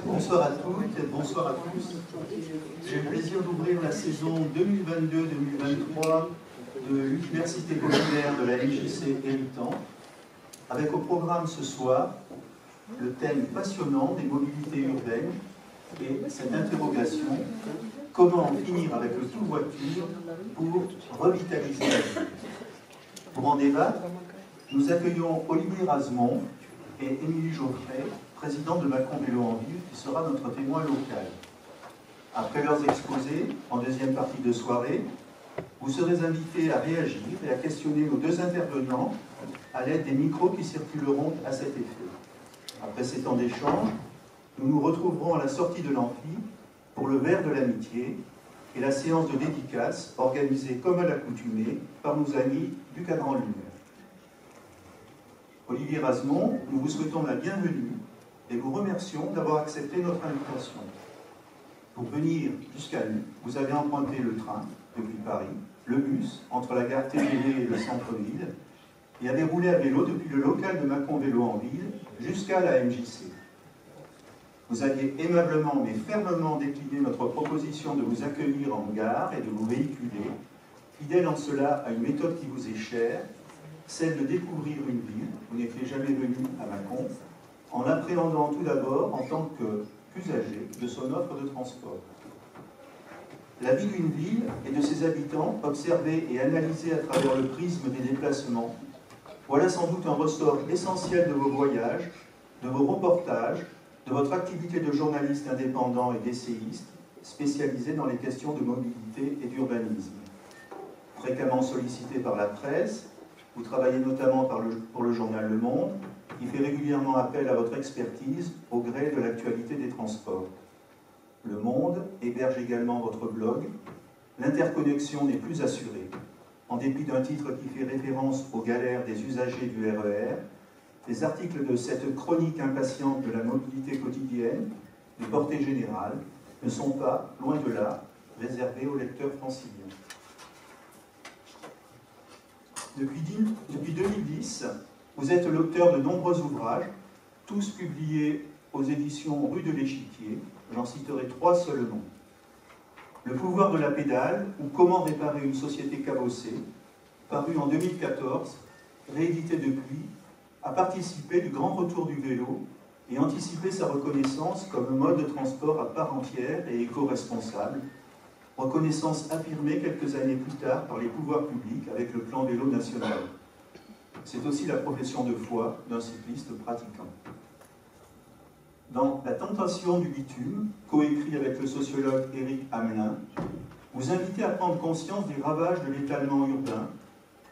Bonsoir à toutes et bonsoir à tous. J'ai le plaisir d'ouvrir la saison 2022-2023 de l'Université populaire de la MJC Héritant, avec au programme ce soir le thème passionnant des mobilités urbaines et cette interrogation: comment en finir avec le tout-voiture pour revitaliser la ville? Pour en débattre, nous accueillons Olivier Razemont et Émilie Geoffrey, président de Macron Vélo en Ville, qui sera notre témoin local. Après leurs exposés, en deuxième partie de soirée, vous serez invités à réagir et à questionner nos deux intervenants à l'aide des micros qui circuleront à cet effet. Après ces temps d'échange, nous nous retrouverons à la sortie de l'amphi pour le verre de l'amitié et la séance de dédicace organisée comme à l'accoutumée par nos amis du Cadran Lumière. Olivier Razemont, nous vous souhaitons la bienvenue et vous remercions d'avoir accepté notre invitation. Pour venir jusqu'à nous, vous avez emprunté le train depuis Paris, le bus entre la gare TGV et le centre-ville, et avez roulé à vélo depuis le local de Macron Vélo en Ville jusqu'à la MJC. Vous aviez aimablement mais fermement décliné notre proposition de vous accueillir en gare et de vous véhiculer, fidèle en cela à une méthode qui vous est chère, celle de découvrir une ville, vous n'étiez jamais venu à Mâcon, en l'appréhendant tout d'abord en tant qu'usager de son offre de transport. La vie d'une ville et de ses habitants, observée et analysée à travers le prisme des déplacements, voilà sans doute un ressort essentiel de vos voyages, de vos reportages, de votre activité de journaliste indépendant et d'essayiste, spécialisé dans les questions de mobilité et d'urbanisme. Fréquemment sollicité par la presse, vous travaillez notamment pour le journal Le Monde, qui fait régulièrement appel à votre expertise au gré de l'actualité des transports. Le Monde héberge également votre blog. L'interconnexion n'est plus assurée, en dépit d'un titre qui fait référence aux galères des usagers du RER. Les articles de cette chronique impatiente de la mobilité quotidienne, de portée générale, ne sont pas, loin de là, réservés aux lecteurs franciliens. Depuis 2010, vous êtes l'auteur de nombreux ouvrages, tous publiés aux éditions Rue de l'Échiquier. J'en citerai 3 seulement. Le pouvoir de la pédale ou Comment réparer une société cabossée, paru en 2014, réédité depuis, a participé du grand retour du vélo et anticipé sa reconnaissance comme mode de transport à part entière et éco-responsable, reconnaissance affirmée quelques années plus tard par les pouvoirs publics avec le plan vélo national. C'est aussi la profession de foi d'un cycliste pratiquant. Dans La tentation du bitume, coécrit avec le sociologue Éric Hamelin, vous invitez à prendre conscience des ravages de l'étalement urbain,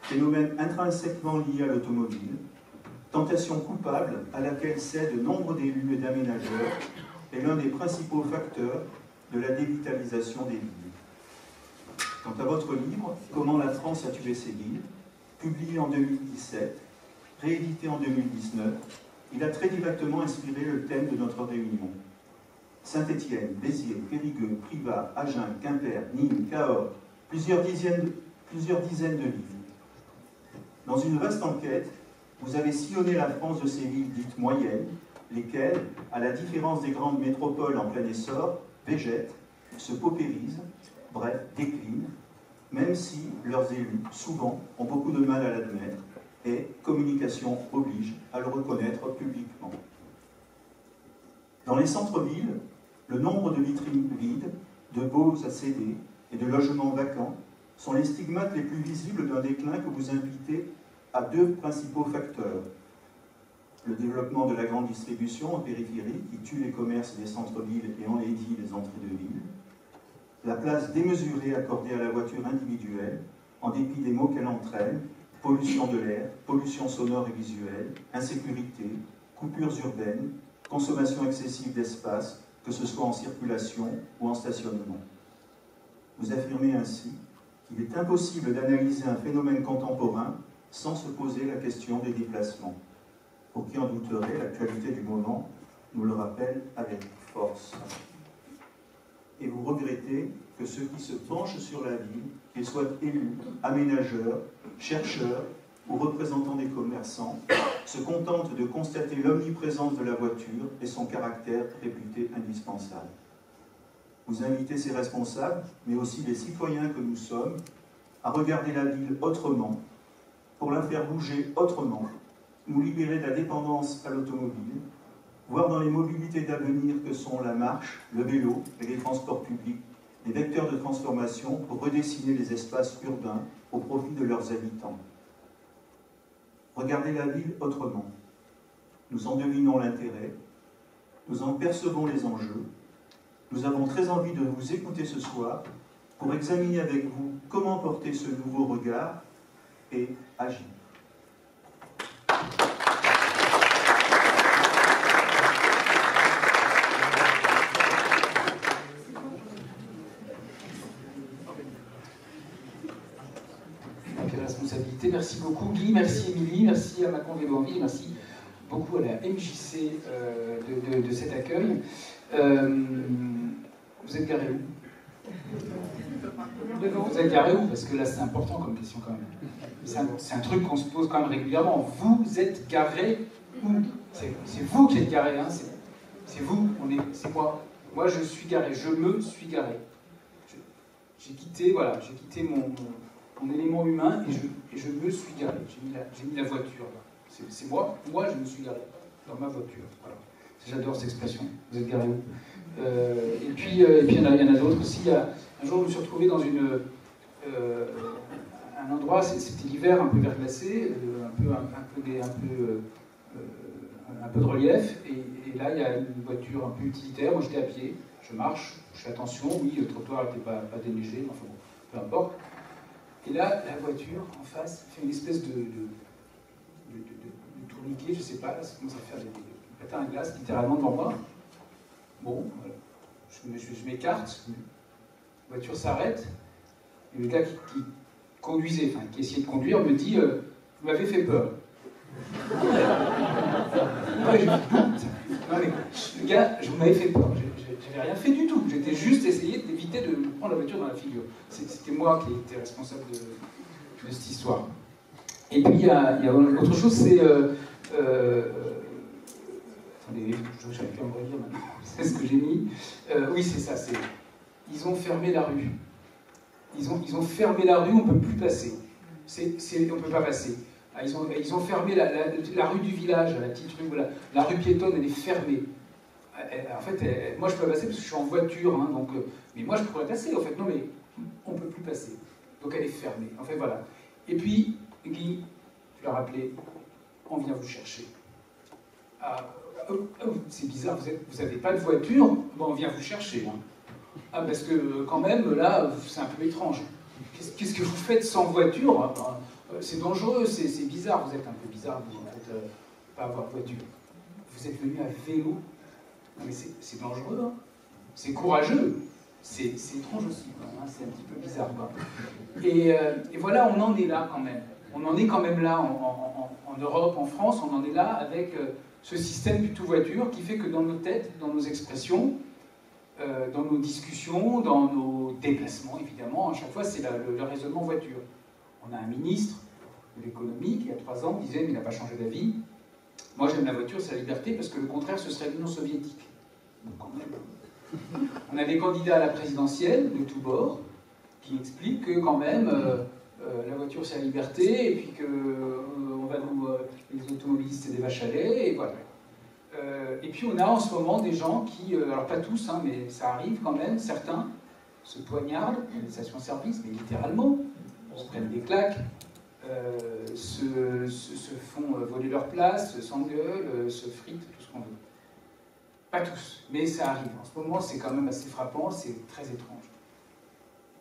phénomène intrinsèquement lié à l'automobile, tentation coupable à laquelle cèdent nombre d'élus et d'aménageurs, est l'un des principaux facteurs de la dévitalisation des villes. Quant à votre livre « Comment la France a tué ses villes », publié en 2017, réédité en 2019, il a très directement inspiré le thème de notre réunion. Saint-Étienne, Béziers, Périgueux, Privas, Agen, Quimper, Nîmes, Cahors, plusieurs dizaines de villes. Dans une vaste enquête, vous avez sillonné la France de ces villes dites moyennes, lesquelles, à la différence des grandes métropoles en plein essor, végètent, se paupérisent, bref, déclinent, même si leurs élus, souvent, ont beaucoup de mal à l'admettre, et communication oblige à le reconnaître publiquement. Dans les centres-villes, le nombre de vitrines vides, de baux à céder et de logements vacants sont les stigmates les plus visibles d'un déclin que vous invitez à 2 principaux facteurs. Le développement de la grande distribution en périphérie qui tue les commerces des centres-villes et enlaidit les entrées de ville. La place démesurée accordée à la voiture individuelle, en dépit des maux qu'elle entraîne, pollution de l'air, pollution sonore et visuelle, insécurité, coupures urbaines, consommation excessive d'espace, que ce soit en circulation ou en stationnement. Vous affirmez ainsi qu'il est impossible d'analyser un phénomène contemporain sans se poser la question des déplacements. Pour qui en douterait, l'actualité du moment nous le rappelle avec force. Et vous regrettez que ceux qui se penchent sur la ville, qu'ils soient élus, aménageurs, chercheurs, ou représentants des commerçants, se contentent de constater l'omniprésence de la voiture et son caractère réputé indispensable. Vous invitez ces responsables, mais aussi les citoyens que nous sommes, à regarder la ville autrement, pour la faire bouger autrement, nous libérer de la dépendance à l'automobile, voir dans les mobilités d'avenir que sont la marche, le vélo et les transports publics, les vecteurs de transformation pour redessiner les espaces urbains au profit de leurs habitants. Regardez la ville autrement. Nous en devinons l'intérêt, nous en percevons les enjeux. Nous avons très envie de vous écouter ce soir pour examiner avec vous comment porter ce nouveau regard et agir. Merci beaucoup Guy, merci Émilie, merci à Macon Véloenvie, merci beaucoup à la MJC de cet accueil. Vous êtes garé où? Vous êtes garé où? Parce que là c'est important comme question quand même. C'est un truc qu'on se pose quand même régulièrement. Vous êtes garé où? C'est vous qui êtes garé, hein? C'est vous, c'est moi. Moi je suis garé, je me suis garé. J'ai quitté mon élément humain et je me suis garé. J'ai mis la voiture là. C'est moi je me suis garé dans ma voiture. Voilà. J'adore cette expression. Vous êtes garé où? Et puis il y en a d'autres aussi. Un jour, je me suis retrouvé dans un endroit, c'était l'hiver, un peu verglacé, un peu de relief. Et là, il y a une voiture un peu utilitaire. Moi, j'étais à pied. Je marche, je fais attention. Oui, le trottoir n'était pas déneigé, enfin bon, peu importe. Et là, la voiture, en face, fait une espèce de tourniquet, je ne sais pas, ça commence à faire des patins à glace, littéralement devant moi. Bon, voilà. Je m'écarte, la voiture s'arrête, et le gars qui conduisait, enfin qui essayait de conduire, me dit vous m'avez fait peur. Ouais, non, mais, le gars, vous m'avez fait peur. J'avais rien fait du tout. J'étais juste essayé d'éviter de prendre la voiture dans la figure. C'était moi qui étais responsable de cette histoire. Et puis il y a autre chose, c'est attendez, j'arrive plus à me relire maintenant. C'est ce que j'ai mis. Oui, c'est ça. Ils ont fermé la rue. Ils ont fermé la rue. On ne peut plus passer. On ne peut pas passer. Ils ont fermé la rue du village, la petite rue. Voilà. La rue piétonne, elle est fermée. En fait, moi je peux passer parce que je suis en voiture, hein, donc, mais moi je pourrais passer, en fait, non mais on ne peut plus passer. Donc elle est fermée, en fait voilà. Et puis, Guy, tu l'as rappelé, on vient vous chercher. C'est bizarre, vous n'avez pas de voiture, bon, on vient vous chercher. Hein. Ah, parce que quand même, là, c'est un peu étrange. Qu'est-ce que vous faites sans voiture? C'est dangereux, c'est bizarre, vous êtes un peu bizarre, vous en fait, pas avoir de voiture. Vous êtes venu à vélo. Non, mais c'est dangereux, hein. C'est courageux, c'est étrange aussi, hein. C'est un petit peu bizarre. Quoi. Et voilà, on en est là quand même. On en est quand même là en Europe, en France, on en est là avec ce système du tout-voiture qui fait que dans nos têtes, dans nos expressions, dans nos discussions, dans nos déplacements, évidemment, à chaque fois, c'est le raisonnement voiture. On a un ministre de l'économie qui, il y a 3 ans, disait, mais il n'a pas changé d'avis. Moi, j'aime la voiture, c'est la liberté, parce que le contraire, ce serait l'Union soviétique. Donc, quand même. On a des candidats à la présidentielle, de tous bords, qui expliquent que, quand même, la voiture, c'est la liberté, et puis que les automobilistes, c'est des vaches à lait, et voilà. Et puis, on a en ce moment des gens qui, alors pas tous, hein, mais ça arrive quand même, certains se poignardent, les stations-service, mais littéralement, se prennent des claques, se font voler leur place, s'engueulent, se fritent, tout ce qu'on veut. Pas tous, mais ça arrive. En ce moment, c'est quand même assez frappant, c'est très étrange.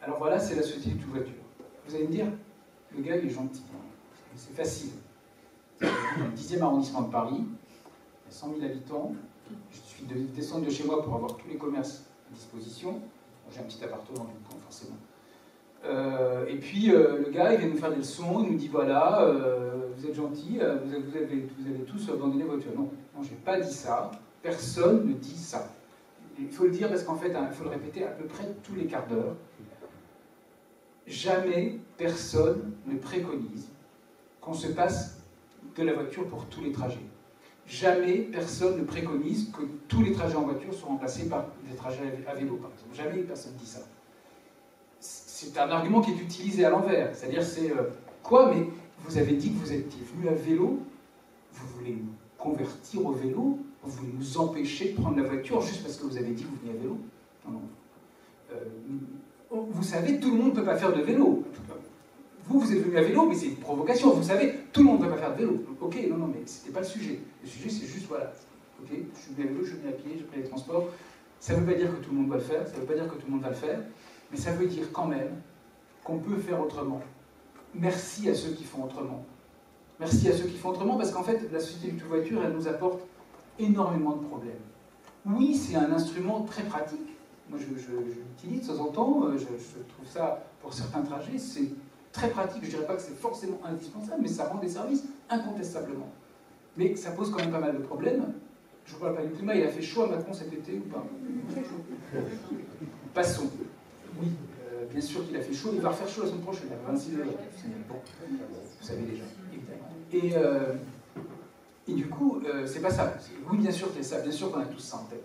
Alors voilà, c'est la société de tout-voiture. Vous allez me dire, le gars, il est gentil. C'est facile. C'est le 10e arrondissement de Paris, il y a 100 000 habitants. Je suis descendu de chez moi pour avoir tous les commerces à disposition. J'ai un petit appartement du coup, forcément. Et puis le gars, il vient nous faire des leçons, il nous dit voilà, vous êtes gentils, vous avez tous abandonné votre voiture. Non, je n'ai pas dit ça, personne ne dit ça. Il faut le dire parce qu'en fait, il faut le répéter à peu près tous les quarts d'heure. Jamais personne ne préconise qu'on se passe de la voiture pour tous les trajets. Jamais personne ne préconise que tous les trajets en voiture soient remplacés par des trajets à vélo, par exemple. Jamais personne ne dit ça. C'est un argument qui est utilisé à l'envers. C'est-à-dire, c'est quoi? Mais vous avez dit que vous étiez venu à vélo, vous voulez nous convertir au vélo, vous voulez nous empêcher de prendre la voiture juste parce que vous avez dit que vous veniez à vélo? Non, non. Vous savez, tout le monde ne peut pas faire de vélo. Vous êtes venu à vélo, mais c'est une provocation. Vous savez, tout le monde ne peut pas faire de vélo. Ok, non, non, mais c'était pas le sujet. Le sujet, c'est juste, voilà. Ok, je suis venu à vélo, je suis venu à pied, j'ai pris les transports. Ça ne veut pas dire que tout le monde va le faire, ça ne veut pas dire que tout le monde va le faire, mais ça veut dire quand même qu'on peut faire autrement. Merci à ceux qui font autrement. Merci à ceux qui font autrement, parce qu'en fait, la société du tout-voiture, elle nous apporte énormément de problèmes. Oui, c'est un instrument très pratique. Moi, je l'utilise de temps en temps. Je trouve ça, pour certains trajets, c'est très pratique. Je ne dirais pas que c'est forcément indispensable, mais ça rend des services incontestablement. Mais ça pose quand même pas mal de problèmes. Je ne parle pas du climat. Il a fait chaud à Macron cet été ou pas? Passons. Oui, bien sûr qu'il a fait chaud. Il va refaire chaud la semaine prochaine. Il y a 26 degrés. Bon, vous savez déjà, évidemment. Et du coup, c'est pas ça. Oui, bien sûr qu'il y a ça. Bien sûr qu'on a tous ça en tête.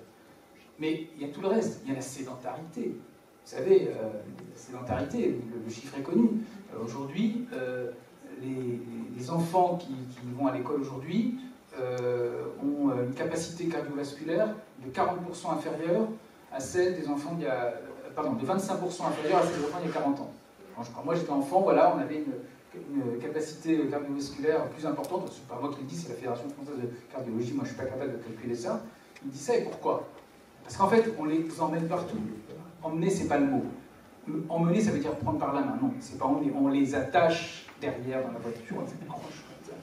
Mais il y a tout le reste. Il y a la sédentarité. Vous savez, la sédentarité, le chiffre est connu. Aujourd'hui, les enfants qui vont à l'école aujourd'hui ont une capacité cardiovasculaire de 40% inférieure à celle des enfants de 25% inférieure à celle des enfants il y a 40 ans. Quand moi j'étais enfant, voilà, on avait une capacité cardiovasculaire plus importante. C'est pas moi qui le dis, c'est la Fédération française de cardiologie. Moi, je suis pas capable de calculer ça. Il dit ça, et pourquoi? Parce qu'en fait, on les emmène partout. Emmener, c'est pas le mot. Emmener, ça veut dire prendre par la main. Non, c'est pas emmener. On les attache derrière dans la voiture, on les accroche comme ça.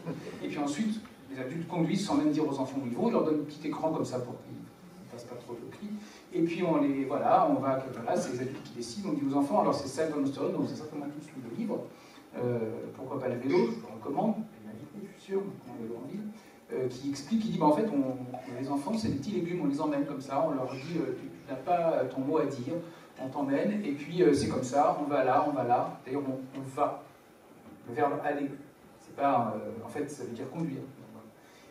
Et puis ensuite, les adultes conduisent sans même dire aux enfants où ils vont. Ils leur donnent un petit écran comme ça pour qu'ils ne fassent pas trop de cris. Et puis on les, voilà, on va, voilà, c'est les adultes qui décident. On dit aux enfants, alors c'est Sam Van Osteren, donc c'est certainement tous lu le livre. Pourquoi pas le vélo, je vous recommande, je suis sûr, on vélo en ville, qui explique, qui dit, en fait, les enfants, c'est des petits légumes, on les emmène comme ça, on leur dit, tu n'as pas ton mot à dire, on t'emmène, et puis c'est comme ça, on va là, d'ailleurs on va, le verbe aller, c'est pas, en fait, ça veut dire conduire.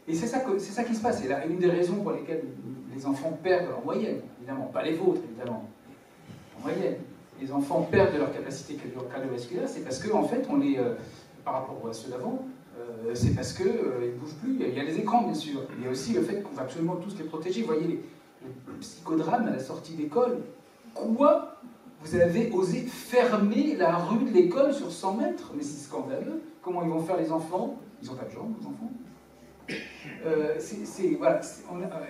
Et c'est ça qui se passe, et là, une des raisons pour lesquelles les enfants perdent en moyenne, évidemment, pas les vôtres, évidemment, en moyenne, les enfants perdent de leur capacité cardiovasculaire, c'est parce que, en fait, on les, par rapport à ceux d'avant, c'est parce qu'ils ne bougent plus. Il y a les écrans, bien sûr. Il y a aussi le fait qu'on va absolument tous les protéger. Vous voyez les psychodrames à la sortie d'école. Quoi? Vous avez osé fermer la rue de l'école sur 100 mètres? Mais c'est scandaleux. Comment ils vont faire les enfants? Ils n'ont pas de jambes, les enfants. Voilà,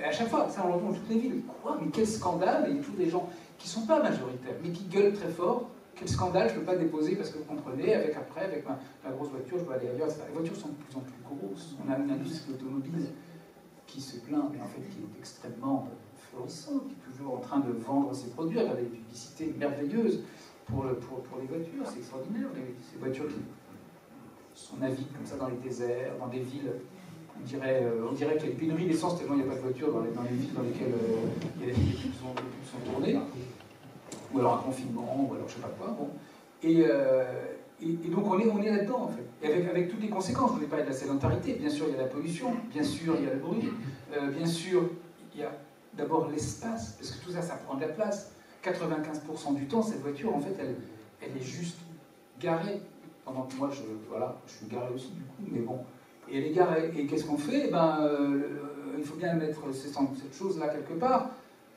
à chaque fois, ça on l'entend dans toutes les villes. Quoi? Mais quel scandale! Il y a toujours des gens qui ne sont pas majoritaires, mais qui gueulent très fort. Quel scandale, je ne peux pas déposer parce que vous comprenez, avec ma grosse voiture, je dois aller ailleurs, etc. Les voitures sont de plus en plus grosses. On a une industrie automobile qui se plaint, mais en fait qui est extrêmement florissante, qui est toujours en train de vendre ses produits. Regardez les publicités merveilleuses pour les voitures, c'est extraordinaire. Ces voitures qui sont naviguent comme ça dans les déserts, dans des villes. On dirait qu'il y a une pénurie d'essence tellement il n'y a pas de voiture dans les villes dans lesquelles il y a des pubs qui sont tournées. Ou alors un confinement, ou alors je ne sais pas quoi. Bon. Et donc on est là-dedans, en fait. Et avec toutes les conséquences. Je vous ai parlé de la sédentarité. Bien sûr, il y a la pollution. Bien sûr, il y a le bruit. Bien sûr, il y a d'abord l'espace. Parce que tout ça, ça prend de la place. 95% du temps, cette voiture, en fait, elle est juste garée. Pendant que moi, je suis garé aussi, du coup. Mais bon. Et elle est garée. Et qu'est-ce qu'on fait? Il faut bien mettre cette chose-là quelque part.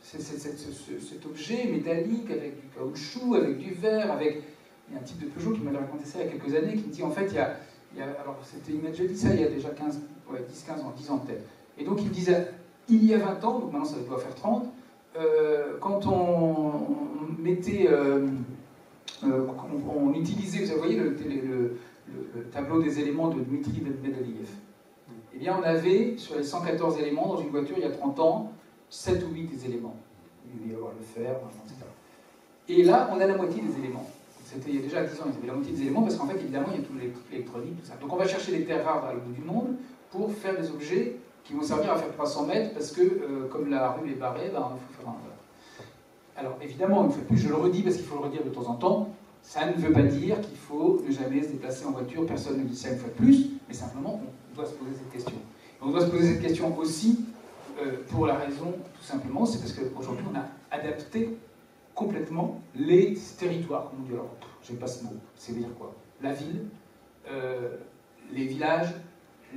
Cet objet métallique avec du caoutchouc, avec du verre, avec... Il y a un type de Peugeot qui m'avait raconté ça il y a quelques années, qui me dit en fait, alors il m'a déjà dit ça il y a déjà 10-15 ans, 10 ans peut-être. Et donc il me disait, il y a 20 ans, donc maintenant ça doit faire 30, quand on mettait, on utilisait, vous voyez le tableau des éléments de Dmitri Mendeleïev. Eh bien on avait, sur les 114 éléments dans une voiture il y a 30 ans, 7 ou 8 des éléments. Il y avoir le fer, etc. Et là, on a la moitié des éléments. C'était il y a déjà 10 ans, ils avaient la moitié des éléments, parce qu'en fait, évidemment, il y a tout l'électronique, tout ça. Donc on va chercher des terres rares à l'autre bout du monde pour faire des objets qui vont servir à faire 300 mètres, parce que, comme la rue est barrée, il faut faire un... Alors, évidemment, une fois de plus, je le redis, parce qu'il faut le redire de temps en temps, ça ne veut pas dire qu'il faut ne jamais se déplacer en voiture, personne ne dit ça une fois de plus, mais simplement on doit se poser cette question. Et on doit se poser cette question aussi pour la raison, tout simplement, c'est parce qu'aujourd'hui on a adapté complètement les territoires, comme on dit, alors, j'aime pas ce mot, ça veut dire quoi? La ville, les villages,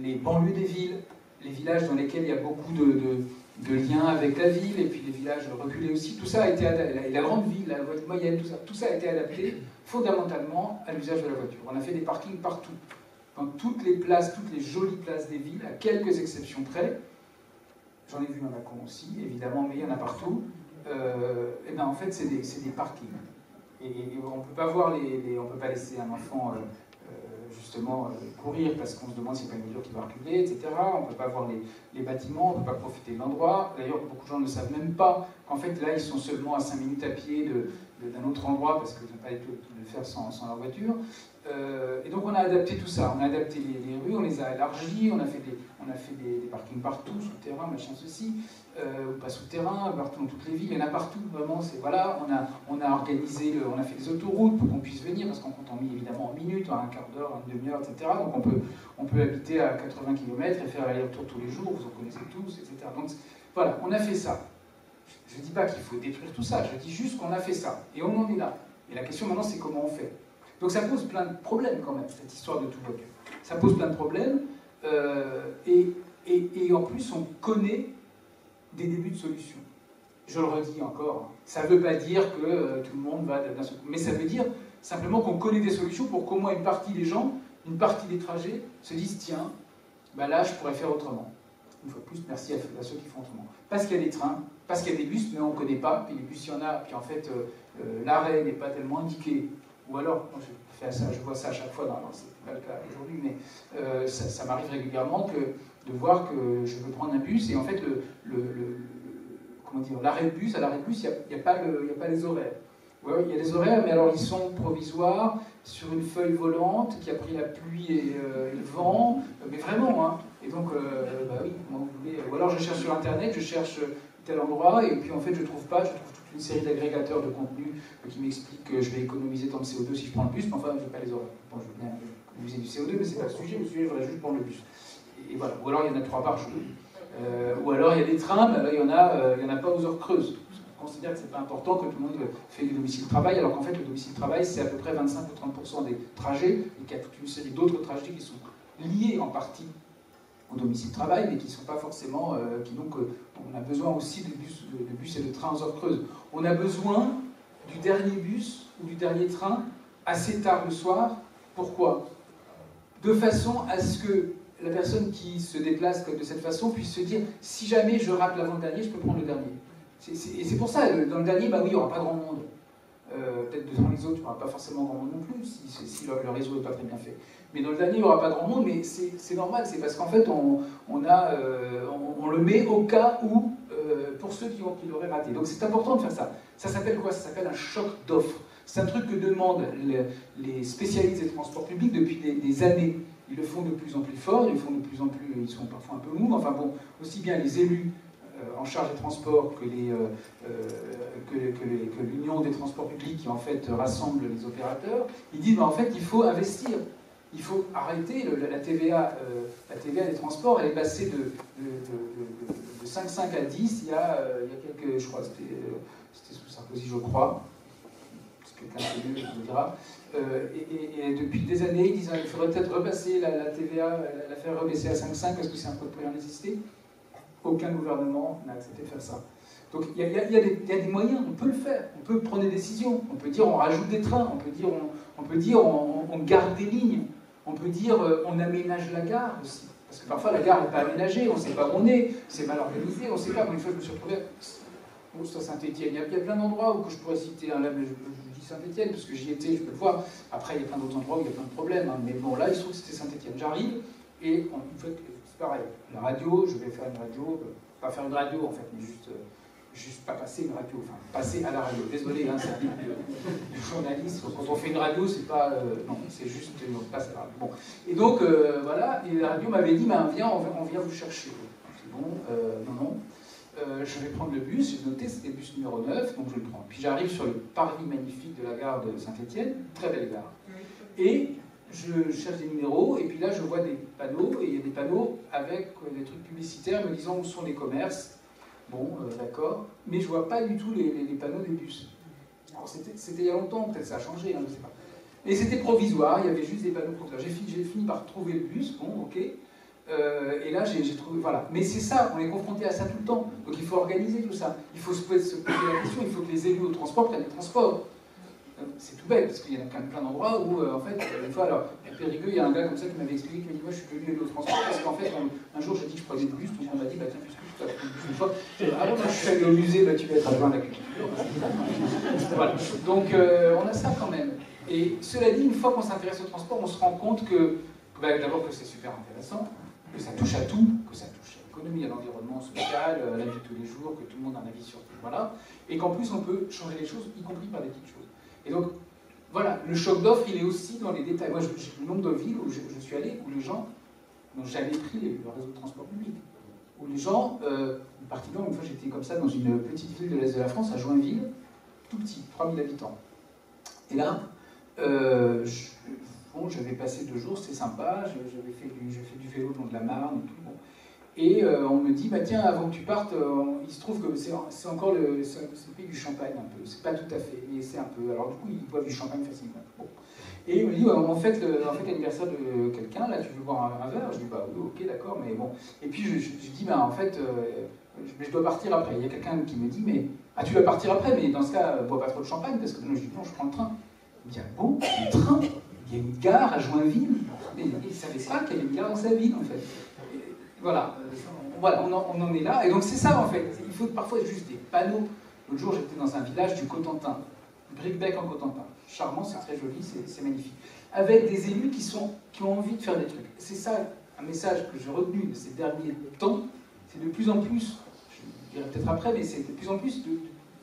les banlieues des villes, les villages dans lesquels il y a beaucoup de liens avec la ville, et puis les villages reculés aussi, tout ça a été adapté, la grande ville, la voie moyenne, tout ça a été adapté fondamentalement à l'usage de la voiture. On a fait des parkings partout, dans toutes les places, toutes les jolies places des villes, à quelques exceptions près. J'en ai vu à Mâcon aussi, évidemment, mais il y en a partout. Et ben en fait, c'est des parkings. Et on ne peut pas voir on peut pas laisser un enfant justement courir parce qu'on se demande s'il n'y a pas une voiture qui va reculer, etc. On ne peut pas voir les bâtiments, on ne peut pas profiter de l'endroit. D'ailleurs, beaucoup de gens ne savent même pas qu'en fait, là, ils sont seulement à 5 minutes à pied d'un autre endroit parce qu'ils n'ont pas été de le faire sans leur voiture. Et donc, on a adapté tout ça. On a adapté les rues, on les a élargies, on a fait des parkings partout, souterrains, machin, ceci, pas souterrains, partout dans toutes les villes, il y en a partout, vraiment. Voilà, on a organisé, on a fait des autoroutes pour qu'on puisse venir, parce qu'on compte évidemment en minutes, en un quart d'heure, en une demi-heure, etc. Donc on peut habiter à 80 km et faire l'aller-retour tous les jours, vous en connaissez tous, etc. Donc voilà, on a fait ça. Je ne dis pas qu'il faut détruire tout ça, je dis juste qu'on a fait ça, et on en est là. Et la question maintenant, c'est comment on fait. Donc ça pose plein de problèmes quand même, cette histoire de tout voiture. Ça pose plein de problèmes, et en plus, on connaît des débuts de solutions. Je le redis encore, ça ne veut pas dire que tout le monde va d'un seul coup, mais ça veut dire simplement qu'on connaît des solutions pour qu'au moins une partie des gens, une partie des trajets, se disent tiens, bah là je pourrais faire autrement. Une fois de plus, merci à ceux qui font autrement. Parce qu'il y a des trains, parce qu'il y a des bus, mais on ne connaît pas, puis les bus il y en a, puis en fait l'arrêt n'est pas tellement indiqué. Ou alors, je vois ça à chaque fois, c'est pas le cas aujourd'hui, mais ça m'arrive régulièrement de voir que je veux prendre un bus et en fait l'arrêt de bus, à l'arrêt de bus, il n'y a pas les horaires. Ouais, il y a des horaires, mais alors ils sont provisoires sur une feuille volante qui a pris la pluie et le vent, mais vraiment, hein. Et donc, bah oui, comment vous voulez. Ou alors je cherche sur internet, je cherche tel endroit, et puis en fait je trouve pas, je trouve toute une série d'agrégateurs de contenu qui m'expliquent que je vais économiser tant de CO2 si je prends le bus, mais enfin je n'ai pas les horaires. Bon, je veux bien économiser du CO2, mais c'est pas le sujet je voudrais juste prendre le bus. Et voilà. Ou alors il y en a 3 par jour. Ou alors il y a des trains, mais là il y en a pas aux heures creuses. On considère que c'est pas important que tout le monde fait du domicile-travail, alors qu'en fait le domicile-travail c'est à peu près 25 ou 30% des trajets, et qu'il y a toute une série d'autres trajets qui sont liés en partie au domicile-travail, mais qui ne sont pas forcément, on a besoin aussi de bus et de trains aux heures creuses. On a besoin du dernier bus ou du dernier train assez tard le soir. Pourquoi? De façon à ce que la personne qui se déplace de cette façon puisse se dire si jamais je rate l'avant-dernier, je peux prendre le dernier. Et c'est pour ça, dans le dernier, bah oui, il n'y aura pas grand monde. Peut-être dans les autres, il n'y aura pas forcément grand monde non plus, si le réseau n'est pas très bien fait. Mais dans le dernier, il n'y aura pas grand monde, mais c'est normal, c'est parce qu'en fait, on le met au cas où, pour ceux qui l'auraient raté. Donc c'est important de faire ça. Ça s'appelle quoi? Ça s'appelle un choc d'offres. C'est un truc que demandent les spécialistes des transports publics depuis des années. Ils le font de plus en plus fort, ils sont parfois un peu mous, enfin bon, aussi bien les élus en charge des transports que l'Union des transports publics qui en fait rassemble les opérateurs, ils disent en fait il faut investir, il faut arrêter la TVA des transports, elle est passée de 5,5 à 10 il y a quelques, je crois, c'était sous Sarkozy je crois, quelqu'un de mieux me dira. Et depuis des années, ils disent qu'il faudrait peut-être repasser la TVA, la faire rebaisser à 5,5 parce que c'est un code première nécessité. Aucun gouvernement n'a accepté de faire ça. Donc il y a des moyens, on peut le faire, on peut prendre des décisions, on peut dire on rajoute des trains, on peut dire on garde des lignes, on peut dire on aménage la gare aussi. Parce que parfois la gare n'est pas aménagée, on ne sait pas où on est, c'est mal organisé, on ne sait pas. Une fois je me suis retrouvé à Saint-Étienne, il y a plein d'endroits où je pourrais citer, là, mais je dis Saint-Étienne parce que j'y étais, je peux le voir. Après il y a plein d'autres endroits où il y a plein de problèmes, hein. Mais bon là il se trouve que c'était Saint-Étienne. J'arrive et en fait c'est pareil. La radio, je vais faire une radio, pas faire une radio en fait, mais juste pas passer une radio, enfin passer à la radio. Désolé, hein, c'est le journaliste, quand on fait une radio, c'est pas. Non, c'est juste on passe à la radio. Bon. Et donc voilà, et la radio m'avait dit on vient vous chercher. C'est bon, non. Je vais prendre le bus, j'ai noté, c'était le bus numéro 9, donc je le prends. Puis j'arrive sur le parvis magnifique de la gare de Saint-Étienne, très belle gare. Et je cherche des numéros, et puis là je vois des panneaux, et il y a des panneaux avec des trucs publicitaires me disant où sont les commerces. Bon, d'accord, mais je vois pas du tout les panneaux des bus. Alors c'était il y a longtemps, peut-être ça a changé, hein, je sais pas. Et c'était provisoire, il y avait juste des panneaux provisoires. J'ai fini par trouver le bus, bon, ok. Et là, j'ai trouvé, voilà. Mais c'est ça, on est confronté à ça tout le temps. Donc il faut organiser tout ça. Il faut se poser la question, il faut que les élus au transport prennent les transports. C'est tout bête, parce qu'il y en a plein d'endroits où, en fait, une fois, alors, à Périgueux, il y a un gars comme ça qui m'avait expliqué, qui m'a dit, moi, je suis venu au transport, parce qu'en fait, un jour, j'ai dit que je prenais le bus, tout le monde m'a dit, bah tiens, puisque tu vas prendre le bus une fois, ah bon, moi, je suis allé au musée, bah tu vas être adjoint à l'agriculture. Voilà. Donc, on a ça quand même. Et cela dit, une fois qu'on s'intéresse au transport, on se rend compte que, bah, d'abord, que c'est super intéressant, que ça touche à tout, que ça touche à l'économie, à l'environnement social, à la vie de tous les jours, que tout le monde a un avis sur tout, voilà, et qu'en plus, on peut changer les choses, y compris par des petites choses. Et donc, voilà, le choc d'offres, il est aussi dans les détails. Moi, le nombre de villes où je suis allé, où les gens n'ont jamais pris le réseau de transport public. Où les gens, particulièrement, une fois j'étais comme ça dans une petite ville de l'Est de la France, à Joinville, tout petit, 3000 habitants. Et là, bon, j'avais passé 2 jours, c'était sympa, j'ai fait du vélo dans de la Marne et tout. Bon. Et on me dit, bah tiens, avant que tu partes, il se trouve que c'est encore le pays du champagne un peu. C'est pas tout à fait, mais c'est un peu. Alors du coup, ils boivent du champagne facilement. Bon. Et il me dit, ouais, en fait, l'anniversaire de quelqu'un, là, tu veux boire un verre? Je dis, bah oui, ok, d'accord, mais bon. Et puis je dis, bah en fait, je dois partir après. Il y a quelqu'un qui me dit, mais tu dois partir après, mais dans ce cas, bois pas trop de champagne, parce que je dis, non, je prends le train. Il me dit, ah bon, le train? Il y a une gare à Joinville. Mais il ne savait pas qu'il y avait une gare dans sa ville, en fait. Voilà, on en est là. Et donc c'est ça en fait. Il faut parfois juste des panneaux. L'autre jour j'étais dans un village du Cotentin, Bricbec en Cotentin. Charmant, c'est très joli, c'est magnifique. Avec des élus qui ont envie de faire des trucs. C'est ça un message que j'ai retenu de ces derniers temps. C'est de plus en plus, je dirais peut-être après, mais c'est de plus en plus,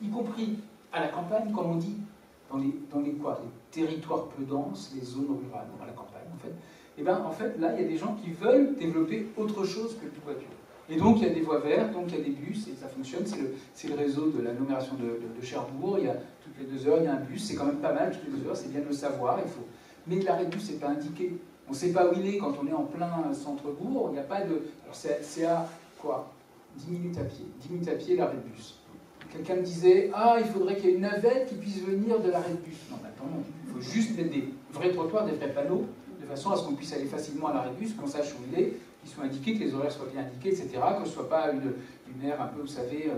y compris à la campagne, comme on dit, dans les territoires peu denses, les zones rurales, à la campagne en fait. Et bien en fait là il y a des gens qui veulent développer autre chose que la voiture. Et donc il y a des voies vertes, donc il y a des bus, et ça fonctionne, c'est le réseau de l'agglomération de Cherbourg, il y a toutes les 2 heures, il y a un bus, c'est quand même pas mal, toutes les 2 heures, c'est bien de le savoir, il faut. Mais l'arrêt de bus n'est pas indiqué, on ne sait pas où il est quand on est en plein centre-bourg, il n'y a pas de... Alors c'est à quoi 10 minutes à pied, 10 minutes à pied l'arrêt de bus. Quelqu'un me disait, il faudrait qu'il y ait une navette qui puisse venir de l'arrêt de bus. Non, maintenant non, il faut juste mettre des vrais trottoirs, des vrais panneaux, de façon à ce qu'on puisse aller facilement à l'arrêt de bus, qu'on sache où il est, qu'ils soient indiqués, que les horaires soient bien indiqués, etc., que ce ne soit pas une aire un peu, vous savez,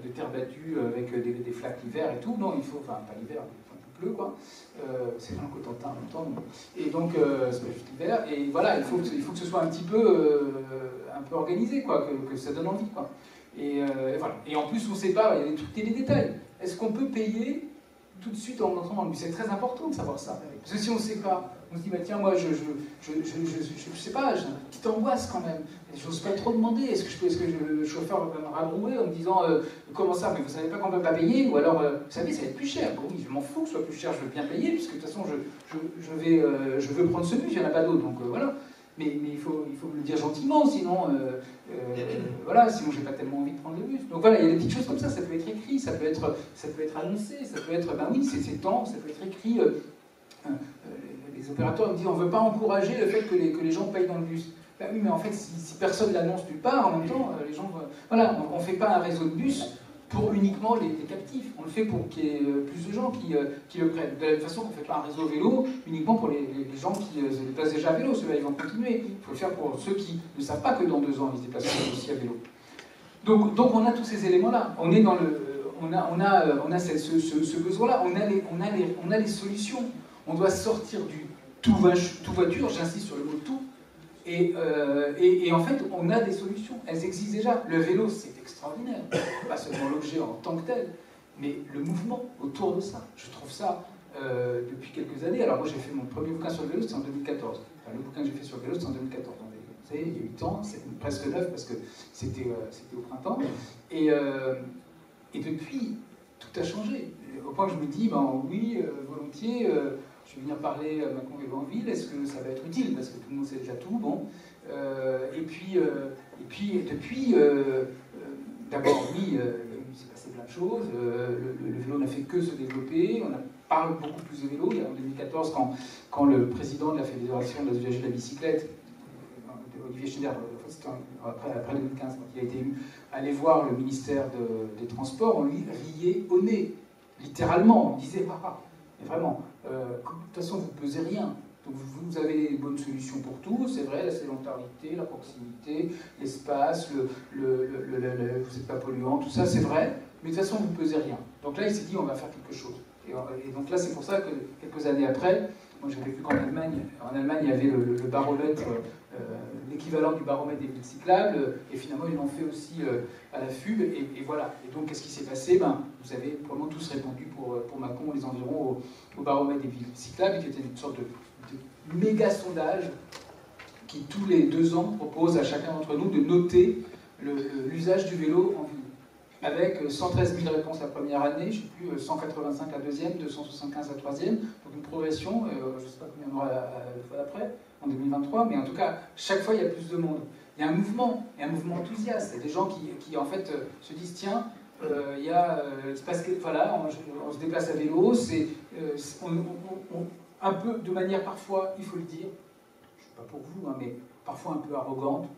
de terre battue avec des flaques l'hiver et tout. Non, il faut, enfin, pas l'hiver, il pleut, quoi. C'est dans le Cotentin en même temps. Et donc, c'est pas juste l'hiver. Et voilà, il faut que ce soit un petit peu organisé, quoi, que ça donne envie, quoi. Et voilà. Et en plus, on ne sait pas, il y a des trucs, il y a des détails. Est-ce qu'on peut payer tout de suite en entrant dans le bus? C'est très important de savoir ça. Parce que si on ne sait pas, on se dit, bah tiens, moi, je sais pas, j'ai une petite angoisse quand même. J'ose pas trop demander, est-ce que le chauffeur va me rabrouer en me disant, comment ça, mais vous savez pas qu'on peut pas payer? Ou alors, vous savez, ça va être plus cher. Bon, oui, je m'en fous que ce soit plus cher, je veux bien payer, puisque de toute façon, je veux prendre ce bus, il n'y en a pas d'autre, donc voilà. Mais il faut me le dire gentiment, sinon, voilà, sinon j'ai pas tellement envie de prendre le bus. Donc voilà, il y a des petites choses comme ça peut être écrit, ça peut être annoncé, ça peut être, ben oui, c'est temps, ça peut être écrit. Les opérateurs me disent, on ne veut pas encourager le fait que les gens payent dans le bus. Ben oui, mais en fait, si personne l'annonce nulle part, en même temps, les gens... Voilà, on ne fait pas un réseau de bus pour uniquement les captifs. On le fait pour qu'il y ait plus de gens qui le prennent. De la même façon qu'on ne fait pas un réseau vélo uniquement pour les gens qui se déplacent déjà à vélo. Ceux-là, ils vont continuer. Il faut le faire pour ceux qui ne savent pas que dans 2 ans, ils se déplaceront aussi à vélo. Donc on a tous ces éléments-là. On est dans le... On a ce besoin-là. On a les solutions. On doit sortir du tout voiture, j'insiste sur le mot tout. Et en fait, on a des solutions. Elles existent déjà. Le vélo, c'est extraordinaire. Pas seulement l'objet en tant que tel, mais le mouvement autour de ça. Je trouve ça, depuis quelques années... Alors moi, j'ai fait mon premier bouquin sur le vélo, c'était en 2014. Enfin, le bouquin que j'ai fait sur le vélo, c'était en 2014. Donc, vous savez, il y a 8 ans, c'est presque neuf parce que c'était au printemps. Et depuis, tout a changé. Au point que je me dis, ben oui, volontiers... je vais venir parler à Macron et Banville, est-ce que ça va être utile? Parce que tout le monde sait déjà tout, bon. Et puis depuis, d'abord, oui, il s'est passé plein de choses, le vélo n'a fait que se développer, on a parle beaucoup plus de vélo. Il y a en 2014, quand le président de la Fédération des usagers de la bicyclette, Olivier Schneider, c'était après 2015, quand il a été élu, allait voir le ministère des Transports, on lui riait au nez, littéralement. On disait, mais vraiment, de toute façon, vous ne pesez rien. Donc vous avez des bonnes solutions pour tout, c'est vrai, la sédentarité, la proximité, l'espace, vous n'êtes pas polluant, tout ça, c'est vrai, mais de toute façon, vous ne pesez rien. Donc là, il s'est dit, on va faire quelque chose. Et donc là, c'est pour ça que quelques années après, moi j'ai vécu qu'en Allemagne, il y avait le baromètre, l'équivalent du baromètre des villes cyclables, et finalement ils l'ont fait aussi à la FUB, et voilà. Et donc qu'est-ce qui s'est passé? Vous avez probablement tous répondu pour Mâcon, les environs, au baromètre des villes cyclables, qui était une sorte de méga sondage qui tous les 2 ans propose à chacun d'entre nous de noter l'usage du vélo en ville. Avec 113 000 réponses la première année, je ne sais plus, 185 la deuxième, 275 la troisième, donc une progression, je ne sais pas combien on aura la fois d'après, en 2023, mais en tout cas, chaque fois il y a plus de monde. Il y a un mouvement enthousiaste, il y a des gens qui en fait se disent, tiens, il se passe voilà, on se déplace à vélo, un peu de manière parfois, il faut le dire, je ne suis pas pour vous, mais parfois un peu arrogante,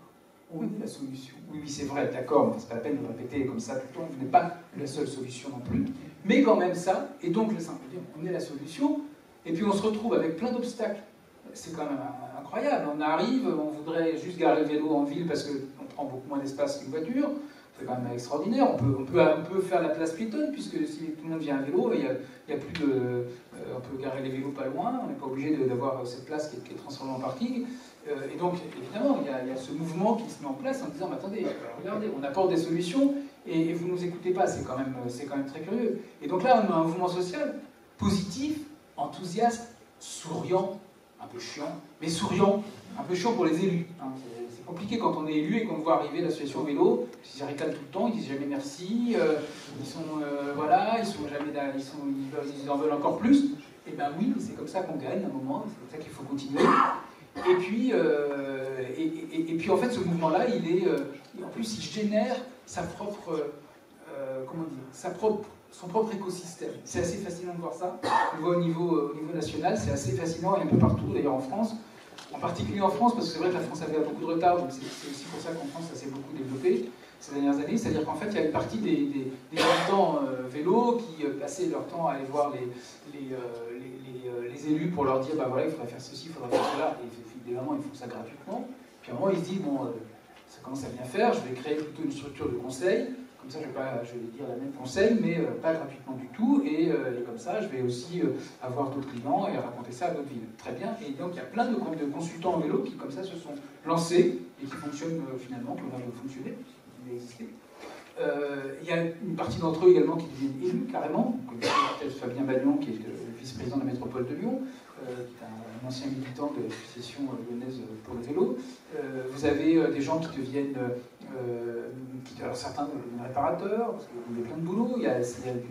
on est la solution. Oui, c'est vrai, d'accord, c'est pas la peine de répéter comme ça tout le temps, vous n'êtes pas la seule solution non plus, mais quand même ça, et donc le simple dire, on est la solution, et puis on se retrouve avec plein d'obstacles. C'est quand même incroyable, on arrive, on voudrait juste garer le vélo en ville parce qu'on prend beaucoup moins d'espace qu'une voiture, c'est quand même extraordinaire, on peut faire la place piétonne, puisque si tout le monde vient à vélo, il y a plus de... on peut garer les vélos pas loin, on n'est pas obligé d'avoir cette place qui est transformée en parking. Et donc, évidemment, il y a ce mouvement qui se met en place en disant, mais attendez, regardez, on apporte des solutions et vous ne nous écoutez pas, c'est quand même très curieux. Et donc là, on a un mouvement social positif, enthousiaste, souriant, un peu chiant, mais souriant, un peu chiant pour les élus. C'est compliqué quand on est élu et qu'on voit arriver l'association vélo, ils réclament tout le temps, ils disent jamais merci, ils sont voilà, ils en veulent encore plus. Et ben oui, c'est comme ça qu'on gagne à un moment, c'est comme ça qu'il faut continuer. Et puis en fait, ce mouvement-là, en plus, il génère sa propre, son propre écosystème. C'est assez fascinant de voir ça. On le voit au niveau national, c'est assez fascinant, et un peu partout, d'ailleurs en France. En particulier en France, parce que c'est vrai que la France avait beaucoup de retard, donc c'est aussi pour ça qu'en France, ça s'est beaucoup développé ces dernières années. C'est-à-dire qu'en fait, il y a une partie des habitants vélo qui passaient leur temps à aller voir les élus pour leur dire, bah voilà, il faudrait faire ceci, il faudrait faire cela, et évidemment, ils font ça gratuitement. Puis à un moment, ils se disent, bon, ça commence à bien faire, je vais créer plutôt une structure de conseil. Comme ça, je vais dire la même conseil, mais pas gratuitement du tout. Et comme ça, je vais aussi avoir d'autres clients et raconter ça à d'autres villes. Très bien. Et donc, il y a plein de consultants en vélo qui, comme ça, se sont lancés et qui fonctionnent finalement, qui ont fonctionné, qui existaient. Il y a une partie d'entre eux également qui deviennent élus carrément. Vous connaissez peut-être Fabien Bagnon, qui est le vice-président de la métropole de Lyon, qui est un ancien militant de l'association lyonnaise pour le vélo. Vous avez des gens qui deviennent, alors certains deviennent réparateurs, parce qu'il y a plein de boulot.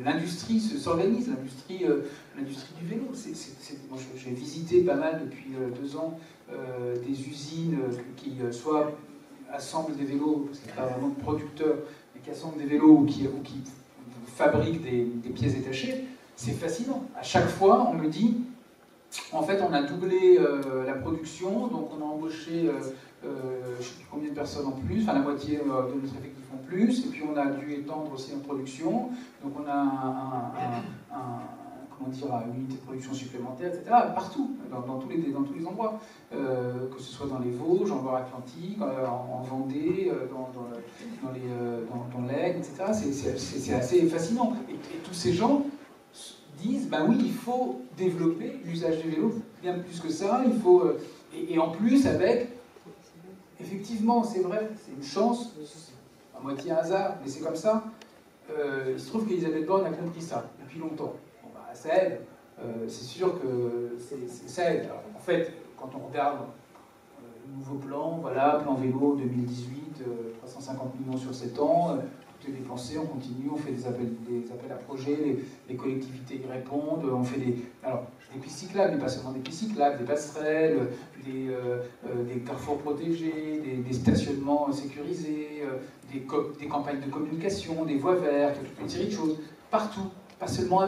L'industrie s'organise, l'industrie du vélo. Moi, j'ai visité pas mal depuis 2 ans des usines qui soit assemblent des vélos, parce qu'il n'y a pas vraiment de producteurs, mais qui assemblent des vélos ou qui fabriquent des pièces détachées. C'est fascinant. À chaque fois, on me dit, en fait, on a doublé la production, donc on a embauché je ne sais plus combien de personnes en plus, enfin la moitié de notre effectif en plus, et puis on a dû étendre aussi notre production, donc on a une unité de production supplémentaire, etc., partout, dans tous les endroits, que ce soit dans les Vosges, en Loire-Atlantique, en Vendée, dans l'Aigle, etc. C'est assez fascinant. Et tous ces gens disent, bah oui, il faut développer l'usage du vélo, bien plus que ça, il faut... et en plus, avec... Effectivement, c'est vrai, c'est une chance, à moitié un hasard, mais c'est comme ça. Il se trouve qu'Elisabeth Borne a compris ça depuis longtemps. Bon, bah, ça aide, c'est sûr que ça aide. Alors, en fait, quand on regarde le nouveau plan, voilà, plan vélo 2018, 350 millions sur 7 ans, tout est dépensé, on continue, on fait des appels à projets, les collectivités y répondent, on fait des pistes cyclables, mais pas seulement des pistes cyclables, des passerelles, des carrefours protégés, des stationnements sécurisés, des campagnes de communication, des voies vertes, toute une série de choses, partout, pas seulement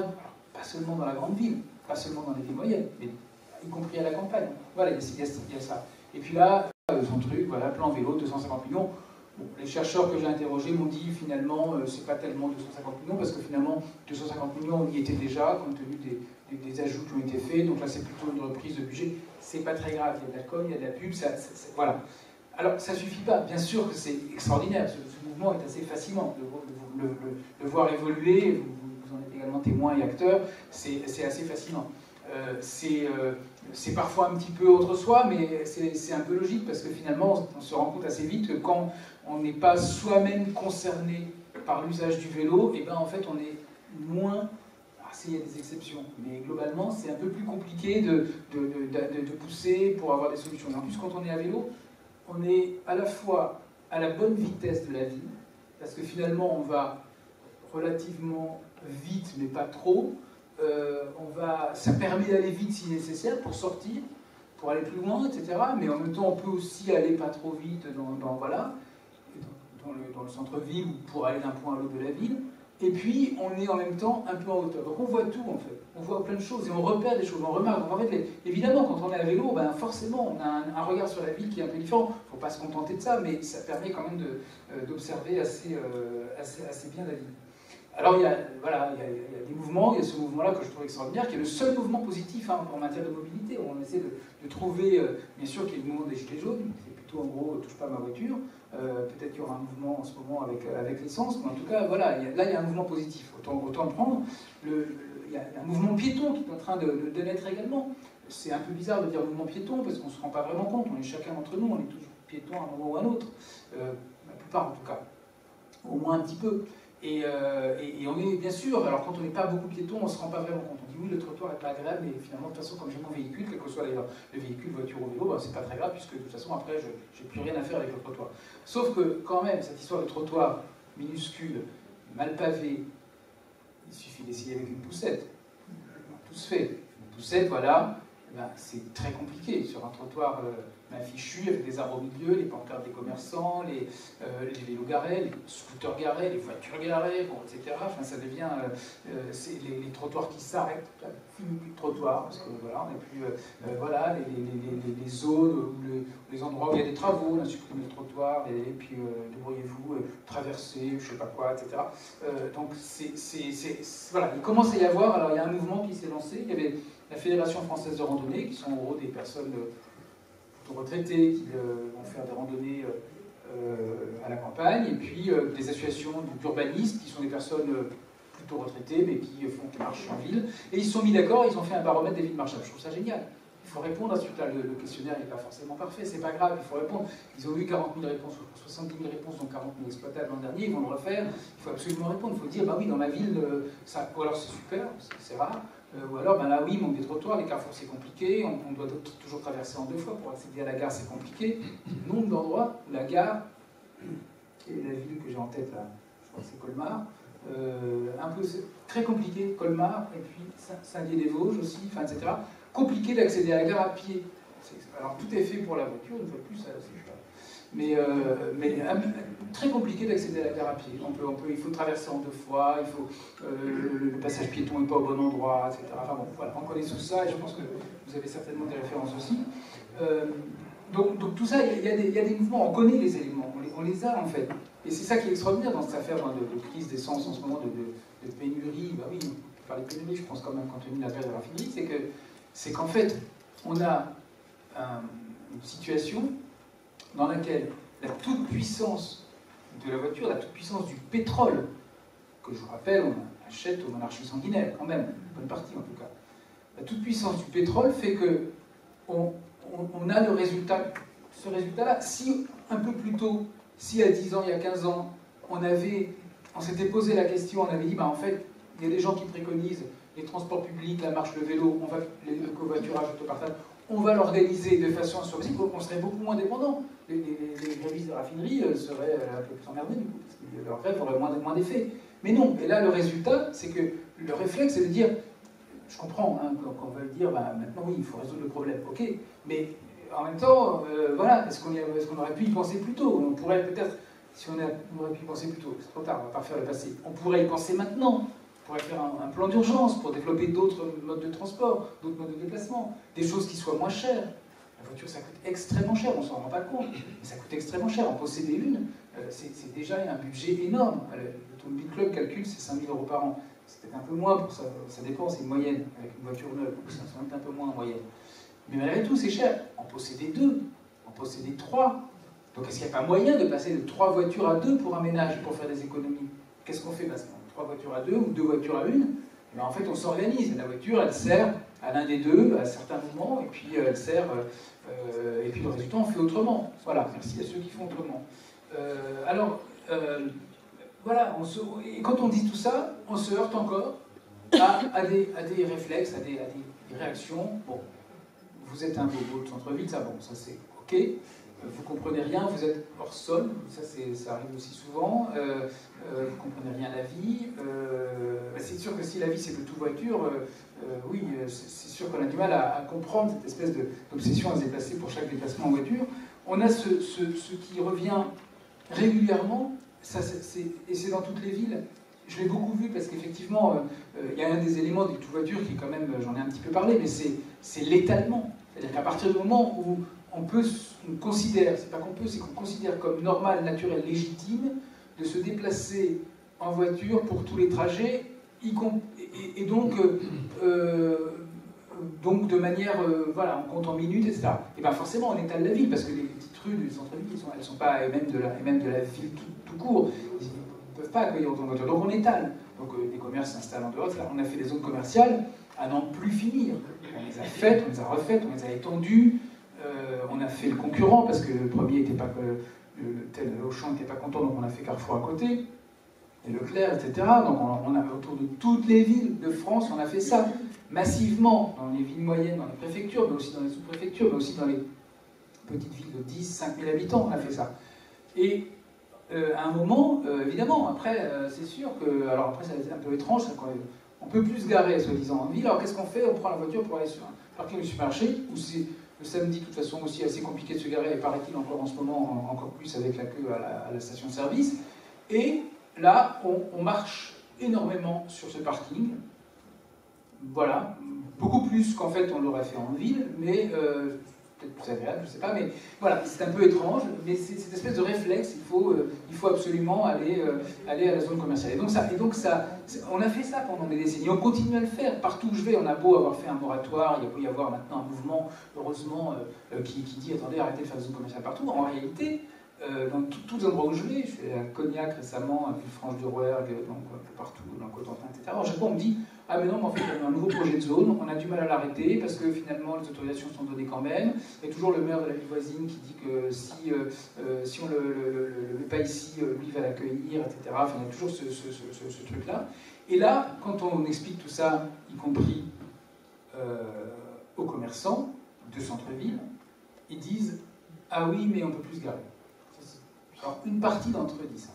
pas seulement dans la grande ville, pas seulement dans les villes moyennes, mais y compris à la campagne. Voilà, il y a ça. Et puis là, son truc, voilà, plan vélo, 250 millions. Bon, les chercheurs que j'ai interrogés m'ont dit finalement, c'est pas tellement 250 millions, parce que finalement, 250 millions, on y était déjà, compte tenu des ajouts qui ont été faits, donc là c'est plutôt une reprise de budget. C'est pas très grave, il y a de la com, il y a de la pub, voilà. Alors, ça suffit pas, bien sûr que c'est extraordinaire, ce mouvement est assez fascinant, de le voir évoluer, vous en êtes également témoin et acteur, c'est assez fascinant. C'est parfois un petit peu autre soi, mais c'est un peu logique, parce que finalement, on se rend compte assez vite que quand on n'est pas soi-même concerné par l'usage du vélo, et ben en fait on est moins... Il y a des exceptions, mais globalement, c'est un peu plus compliqué de pousser pour avoir des solutions. En plus, quand on est à vélo, on est à la fois à la bonne vitesse de la ville, parce que finalement, on va relativement vite, mais pas trop. Ça permet d'aller vite si nécessaire pour sortir, pour aller plus loin, etc. Mais en même temps, on peut aussi aller pas trop vite dans le centre-ville ou pour aller d'un point à l'autre de la ville. Et puis, on est en même temps un peu en hauteur. Donc on voit tout, en fait. On voit plein de choses et on repère des choses, on remarque. Donc en fait, évidemment, quand on est à vélo, ben, forcément, on a un regard sur la ville qui est un peu différent. Il ne faut pas se contenter de ça, mais ça permet quand même d'observer assez bien la ville. Alors, il y a des mouvements, il y a ce mouvement-là que je trouve extraordinaire, qui est le seul mouvement positif en matière de mobilité. On essaie de trouver, bien sûr, qu'il y a le mouvement des Gilets jaunes, c'est plutôt en gros, touche pas à ma voiture. Peut-être qu'il y aura un mouvement en ce moment avec l'essence, mais en tout cas, voilà, là, il y a un mouvement positif. Autant le prendre. Il y a un mouvement piéton qui est en train de naître également. C'est un peu bizarre de dire mouvement piéton, parce qu'on ne se rend pas vraiment compte. On est chacun d'entre nous, on est toujours piéton à un moment ou à un autre. La plupart, en tout cas. Au moins un petit peu. Et on est, bien sûr, alors quand on n'est pas beaucoup piéton, on ne se rend pas vraiment compte. On dit oui, le trottoir n'est pas agréable, mais finalement, de toute façon, comme j'ai mon véhicule, quel que soit d'ailleurs le véhicule, voiture ou vélo, ben, c'est pas très grave, puisque de toute façon, après, je n'ai plus rien à faire avec le trottoir. Sauf que, quand même, cette histoire de trottoir minuscule, mal pavé, il suffit d'essayer avec une poussette. Tout se fait. Une poussette, voilà, ben, c'est très compliqué sur un trottoir mal fichu, avec des arbres au milieu, les pancartes des commerçants, les vélos garés, les scooters garés, les voitures garées, bon, etc. Enfin, ça devient les trottoirs qui s'arrêtent, fini plus de trottoir, parce que voilà, on n'est plus voilà, les zones ou les endroits où il y a des travaux, on a supprimé le trottoir, et puis débrouillez-vous, traversez, je sais pas quoi, etc. Donc voilà, il commence à y avoir, alors il y a un mouvement qui s'est lancé, il y avait la Fédération française de randonnée, qui sont en gros des personnes retraités qui vont faire des randonnées à la campagne, et puis des associations d'urbanistes qui sont des personnes plutôt retraitées mais qui font des marches en ville, et ils se sont mis d'accord, ils ont fait un baromètre des villes marchables. Je trouve ça génial. Il faut répondre à ce truc-là. Le questionnaire n'est pas forcément parfait, c'est pas grave, il faut répondre. Ils ont eu 40 000 réponses, 70 000 réponses, donc 40 000 exploitables l'an dernier, ils vont le refaire. Il faut absolument répondre, il faut dire, bah oui, dans ma ville, ça, ou alors c'est super, c'est rare. Ou alors, ben là oui, il manque des trottoirs, les carrefours c'est compliqué, on doit toujours traverser en 2 fois pour accéder à la gare, c'est compliqué. Nombre d'endroits où la gare, et la ville que j'ai en tête là, je crois que c'est Colmar, un peu très compliqué, Colmar, et puis Saint-Dié-des-Vosges aussi, enfin, etc. Compliqué d'accéder à la gare à pied. Alors tout est fait pour la voiture, une fois de plus, ça c'est super. Mais très compliqué d'accéder à la gare à pied. Il faut traverser en 2 fois, il faut, le passage piéton n'est pas au bon endroit, etc. Enfin bon, voilà, on connaît tout ça et je pense que vous avez certainement des références aussi. Donc tout ça, il y a des mouvements, on connaît les éléments, on les a en fait. Et c'est ça qui est extraordinaire dans cette affaire de crise d'essence en ce moment, de pénurie. Bah oui, on peut parler de pénurie, je pense quand même, compte tenu de la perte de raffinerie, c'est qu'en fait, on a une situation dans laquelle la toute-puissance de la voiture, la toute-puissance du pétrole, que je vous rappelle, on achète aux monarchies sanguinaires, quand même, une bonne partie en tout cas, la toute-puissance du pétrole fait que on a le résultat, ce résultat-là. Si un peu plus tôt, si il y a 10 ans, il y a 15 ans, on s'était posé la question, on avait dit, bah, en fait, il y a des gens qui préconisent les transports publics, la marche, le vélo, le covoiturage, l'autopartage, on va l'organiser de façon surprise, on serait beaucoup moins dépendant. Les grévistes de raffinerie seraient un peu plus emmerdés, du coup, parce que leur grève aurait moins d'effet. Mais non, et là, le résultat, c'est que le réflexe, c'est de dire, je comprends, hein, quand on va dire, bah, maintenant, oui, il faut résoudre le problème, ok, mais en même temps, voilà, est-ce qu'on aurait pu y penser plus tôt? On pourrait peut-être, si on aurait pu y penser plus tôt, c'est trop tard, on va pas refaire le passé, on pourrait y penser maintenant, pourrait faire un plan d'urgence pour développer d'autres modes de transport, d'autres modes de déplacement, des choses qui soient moins chères. La voiture, ça coûte extrêmement cher, on ne s'en rend pas compte, mais ça coûte extrêmement cher. En posséder une, c'est déjà un budget énorme. L'Automobile Club calcule, c'est 5 000 € par an. C'est peut-être un peu moins, pour ça dépend, c'est une moyenne, avec une voiture neuve, donc ça va être un peu moins en moyenne. Mais malgré tout, c'est cher. En posséder 2, en posséder 3. Donc est-ce qu'il n'y a pas moyen de passer de 3 voitures à 2 pour un ménage, pour faire des économies? Qu'est-ce qu'on fait maintenant? 3 voitures à 2 ou 2 voitures à 1? Ben, en fait, on s'organise. La voiture, elle sert à l'un des deux à certains moments, et puis elle sert, et puis le résultat, on fait autrement. Voilà, merci à ceux qui font autrement. Voilà, et quand on dit tout ça, on se heurte encore à des réflexes, à des réactions. Bon, vous êtes un bobo de centre-ville, ça, bon, ça c'est ok. Vous comprenez rien, vous êtes hors sol, ça arrive aussi souvent. Vous comprenez rien à la vie. C'est sûr que si la vie c'est que tout voiture, oui, c'est sûr qu'on a du mal à comprendre cette espèce d'obsession à se déplacer pour chaque déplacement en voiture. On a ce qui revient régulièrement, et c'est dans toutes les villes. Je l'ai beaucoup vu parce qu'effectivement, il y a un des éléments du tout voiture qui, quand même, j'en ai un petit peu parlé, mais c'est l'étalement. C'est-à-dire qu'à partir du moment où on considère, c'est pas qu'on peut, c'est qu'on considère comme normal, naturel, légitime de se déplacer en voiture pour tous les trajets, et donc de manière, voilà, on compte en minutes, etc. Et bien forcément, on étale la ville, parce que les petites rues du centre-ville, elles ne sont pas, et même de la ville tout court, ils ne peuvent pas accueillir autant de voitures. Donc on étale. Donc les commerces s'installent en dehors. Là, on a fait des zones commerciales à n'en plus finir. On les a faites, on les a refaites, on les a étendues. On a fait le concurrent, parce que le premier n'était pas, Auchan n'était pas content, donc on a fait Carrefour à côté, et Leclerc, etc. Donc on a, autour de toutes les villes de France, on a fait ça massivement, dans les villes moyennes, dans les préfectures, mais aussi dans les sous-préfectures, mais aussi dans les petites villes de 10, 5 000 habitants, on a fait ça. Et à un moment, évidemment, après, c'est sûr que, alors après c'est un peu étrange, on peut plus se garer, soi-disant, en ville. Alors qu'est-ce qu'on fait? On prend la voiture pour aller sur un parking du supermarché, où c'est le samedi, de toute façon, aussi assez compliqué de se garer, et paraît-il encore en ce moment, encore plus avec la queue à la station-service. Et là, on marche énormément sur ce parking. Voilà, beaucoup plus qu'en fait on l'aurait fait en ville, mais peut-être plus agréable, je ne sais pas, mais voilà, c'est un peu étrange, mais c'est cette espèce de réflexe, il faut absolument aller à la zone commerciale. Et donc ça, on a fait ça pendant des décennies, on continue à le faire, partout où je vais, on a beau avoir fait un moratoire, il peut y avoir maintenant un mouvement, heureusement, qui dit, attendez, arrêtez de faire des zones commerciales partout. En réalité, dans tous les endroits où je vais, je suis à Cognac récemment, à Villefranche-de-Rouergue, donc un peu partout, dans le Cotentin, etc. Alors, chaque fois, on me dit, ah mais non, mais en fait, il y a un nouveau projet de zone, on a du mal à l'arrêter, parce que finalement, les autorisations sont données quand même. Il y a toujours le maire de la ville voisine qui dit que si on le met pas ici, lui va l'accueillir, etc. Enfin, il y a toujours ce truc-là. Et là, quand on explique tout ça, y compris aux commerçants de centre-ville, ils disent, ah oui, mais on ne peut plus se garer. Alors, une partie d'entre eux dit ça.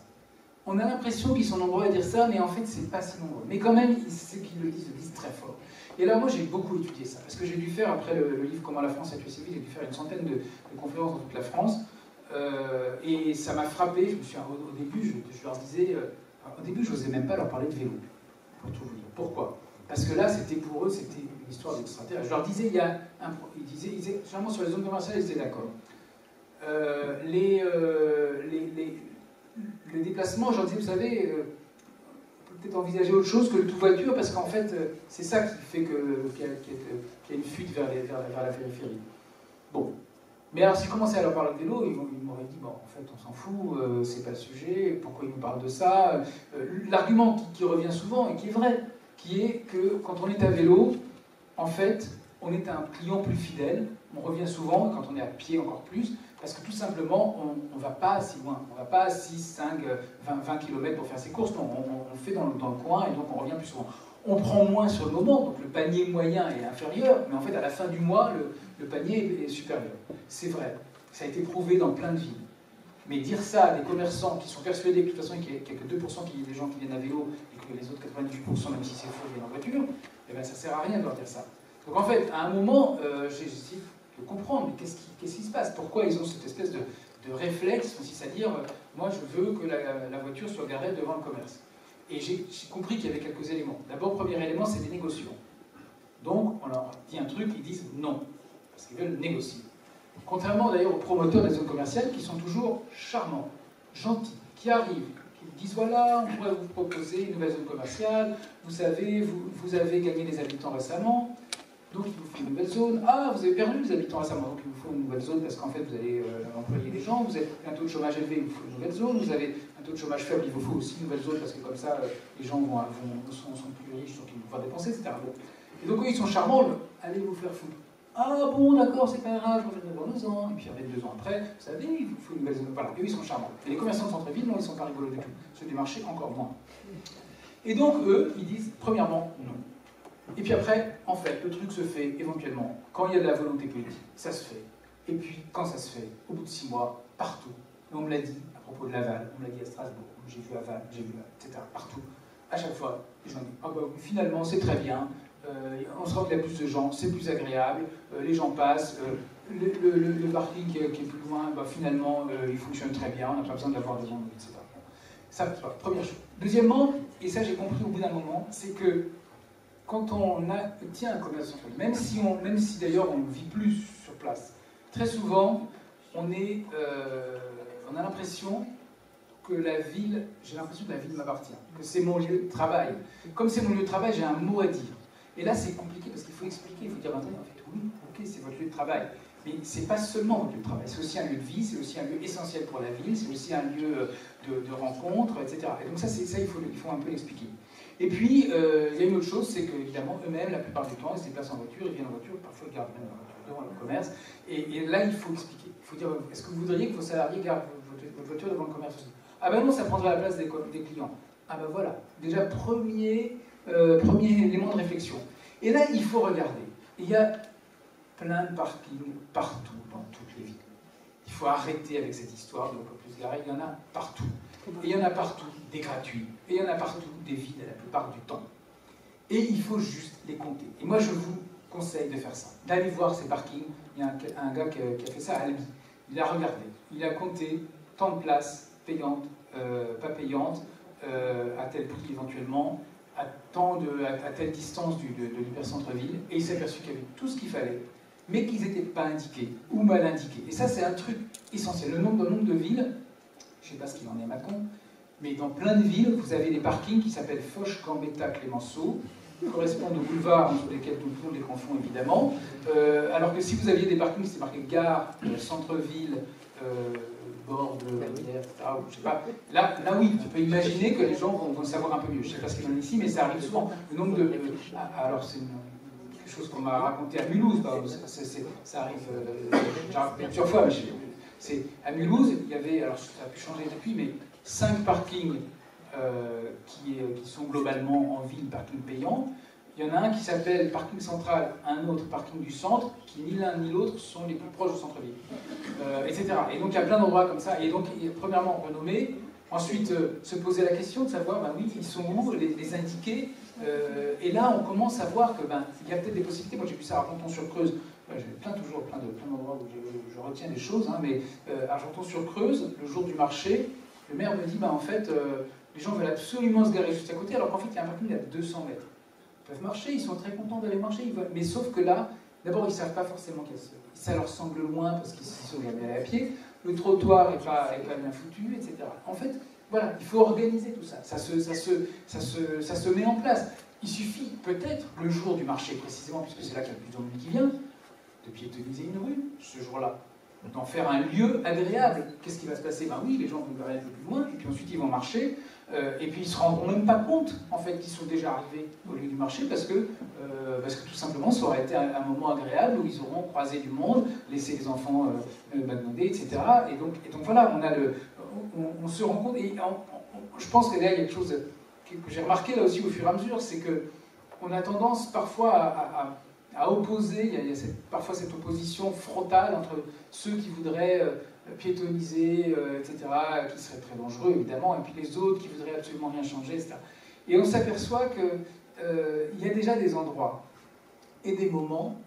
On a l'impression qu'ils sont nombreux à dire ça, mais en fait, c'est pas si nombreux. Mais quand même, ceux qui le disent très fort. Et là, moi, j'ai beaucoup étudié ça, parce que j'ai dû faire, après le livre Comment la France a tué ses villes, j'ai dû faire une centaine de conférences dans toute la France, et ça m'a frappé. Au début, je leur disais, au début, je n'osais même pas leur parler de vélo, pour tout vous dire. Pourquoi? Parce que là, pour eux, c'était une histoire d'extraterrestre. Je leur disais, ils disaient, généralement sur les zones commerciales, ils étaient d'accord. Les déplacements, j'en disais, vous savez, on peut peut-être envisager autre chose que le tout voiture, parce qu'en fait, c'est ça qui fait qu'il y a une fuite vers la périphérie. Bon. Mais alors, si je commençais à leur parler de vélo, ils m'auraient dit, bon, en fait, on s'en fout, c'est pas le sujet, pourquoi ils nous parlent de ça? L'argument qui revient souvent, et qui est vrai, qui est que quand on est à vélo, en fait, on est un client plus fidèle, on revient souvent, quand on est à pied encore plus, parce que tout simplement, on ne va pas si loin, on ne va pas à 6, 5, 20 km pour faire ses courses, non, on fait dans le coin et donc on revient plus souvent. On prend moins sur le moment, donc le panier moyen est inférieur, mais en fait à la fin du mois, le panier est supérieur. C'est vrai, ça a été prouvé dans plein de villes. Mais dire ça à des commerçants qui sont persuadés que de toute façon il n'y a que 2% des gens qui viennent à vélo et que les autres 98%, même si c'est faux, viennent en voiture, eh bien ça ne sert à rien de leur dire ça. Donc en fait, à un moment, j'ai essayé de comprendre, mais qu'est-ce qui se passe? Pourquoi ils ont cette espèce de réflexe, consiste à dire, moi je veux que la voiture soit garée devant le commerce. Et j'ai compris qu'il y avait quelques éléments. D'abord, premier élément, c'est des négociants. Donc, on leur dit un truc, ils disent non, parce qu'ils veulent négocier. Contrairement d'ailleurs aux promoteurs des zones commerciales qui sont toujours charmants, gentils, qui arrivent, qui disent voilà, on pourrait vous proposer une nouvelle zone commerciale, vous savez, vous avez gagné des habitants récemment, donc il vous faut une nouvelle zone. Ah, vous avez perdu des habitants récemment, donc il vous faut une nouvelle zone parce qu'en fait vous allez employer des gens, vous avez un taux de chômage élevé, il vous faut une nouvelle zone, vous avez un taux de chômage faible, il vous faut aussi une nouvelle zone parce que comme ça les gens sont plus riches, donc ils vont pouvoir dépenser, etc. Bon. Et donc eux ils sont charmants, allez vous faire foutre. Ah bon, d'accord, c'est pas grave, je reviendrai dans 2 ans. Et puis, 2 ans après, vous savez, il vous faut une nouvelle zone. Voilà, eux, ils sont charmants. Et les commerçants de centre-ville, non, ils sont pas rigolos du tout. Ceux du marché, encore moins. Et donc, eux, ils disent, premièrement, non. Et puis après, en fait, le truc se fait éventuellement quand il y a de la volonté politique. Ça se fait. Et puis, quand ça se fait, au bout de 6 mois, partout. Et on me l'a dit à propos de Laval, on me l'a dit à Strasbourg, j'ai vu à Vannes, j'ai vu etc. Partout. À chaque fois, les gens disent, ah bah finalement, c'est très bien. On se rend qu'il y a plus de gens, c'est plus agréable, les gens passent, le parking qui est plus loin, bah, finalement, il fonctionne très bien, on n'a pas besoin d'avoir des gens, etc. Ça, c'est la première chose. Deuxièmement, et ça j'ai compris au bout d'un moment, c'est que quand on tient un commerce central, même si d'ailleurs on ne vit plus sur place, très souvent, on a l'impression que la ville, j'ai l'impression que la ville m'appartient, que c'est mon lieu de travail. Comme c'est mon lieu de travail, j'ai un mot à dire. Et là, c'est compliqué parce qu'il faut expliquer, il faut dire en fait, oui, ok, c'est votre lieu de travail. Mais c'est pas seulement votre lieu de travail, c'est aussi un lieu de vie, c'est aussi un lieu essentiel pour la ville, c'est aussi un lieu de rencontre, etc. Et donc ça, il faut un peu l'expliquer. Et puis, il y a une autre chose, c'est qu'évidemment, eux-mêmes, la plupart du temps, ils se déplacent en voiture, ils viennent en voiture, parfois ils gardent même la voiture devant le commerce. Et là, il faut expliquer. Il faut dire, est-ce que vous voudriez que vos salariés gardent votre voiture devant le commerce aussi? Ah ben non, ça prendrait la place des clients. Ah ben voilà, déjà premier élément de réflexion. Et là, il faut regarder. Il y a plein de parkings partout dans toutes les villes. Il faut arrêter avec cette histoire de on peut plus se garer. Il y en a partout. Et il y en a partout des gratuits. Et il y en a partout des vides la plupart du temps. Et il faut juste les compter. Et moi, je vous conseille de faire ça. D'aller voir ces parkings. Il y a un gars qui a fait ça à Albi. Il a regardé. Il a compté tant de places payantes, pas payantes, à tel prix éventuellement, à telle distance de l'hypercentre-ville, et il s'est aperçu qu'il y avait tout ce qu'il fallait, mais qu'ils n'étaient pas indiqués, ou mal indiqués. Et ça, c'est un truc essentiel. Le nombre de villes, je ne sais pas ce qu'il en est à Mâcon, mais dans plein de villes, vous avez des parkings qui s'appellent Foch, Gambetta, Clémenceau, qui correspondent aux boulevards entre lesquels tout le monde les confond évidemment, alors que si vous aviez des parkings, c'est marqué gare, centre-ville, bord de la rivière, etc. Je sais pas. Là, oui, tu peux imaginer que les gens vont le savoir un peu mieux. Je ne sais pas ce qu'ils en ont ici, mais ça arrive souvent. Le nombre de... alors, c'est quelque chose qu'on m'a raconté à Mulhouse. Ça arrive plusieurs fois. Mais à Mulhouse, il y avait, alors ça a pu changer depuis, mais 5 parkings qui sont globalement en ville, parking payant. Il y en a un qui s'appelle parking central, un autre parking du centre, qui ni l'un ni l'autre sont les plus proches du centre-ville, etc. Et donc il y a plein d'endroits comme ça, et donc premièrement renommer, ensuite se poser la question de savoir, ben oui, ils sont où, les indiquer, et là on commence à voir que il y a peut-être des possibilités. Moi j'ai vu ça à Argenton-sur-Creuse, j'ai plein d'endroits où je retiens des choses, hein, mais Argenton-sur-Creuse, le jour du marché, le maire me dit, en fait, les gens veulent absolument se garer juste à côté, alors qu'en fait il y a un parking à 200 mètres. Ils peuvent marcher, ils sont très contents d'aller marcher, mais sauf que là, d'abord ils ne savent pas forcément ça leur semble loin parce qu'ils sont jamais allés à pied, le trottoir n'est pas bien foutu, etc. En fait, voilà, il faut organiser tout ça, ça se met en place. Il suffit peut-être, le jour du marché précisément, puisque c'est là qu'il y a le plus de monde qui vient, de piétoniser une rue, ce jour-là, d'en faire un lieu agréable. Qu'est-ce qui va se passer? Oui, les gens vont aller un peu plus loin, et puis ensuite ils vont marcher, et puis ils ne se rendront même pas compte, en fait, qu'ils sont déjà arrivés au lieu du marché, parce que tout simplement, ça aurait été un moment agréable où ils auront croisé du monde, laissé les enfants bagnonder, etc. Et donc voilà, on se rend compte, et je pense que là, il y a quelque chose que j'ai remarqué là aussi au fur et à mesure, c'est qu'on a tendance parfois à opposer, il y a parfois cette opposition frontale entre ceux qui voudraient piétoniser, etc., qui seraient très dangereux évidemment, et puis les autres qui voudraient absolument rien changer, etc. Et on s'aperçoit qu'il y a déjà des endroits et des moments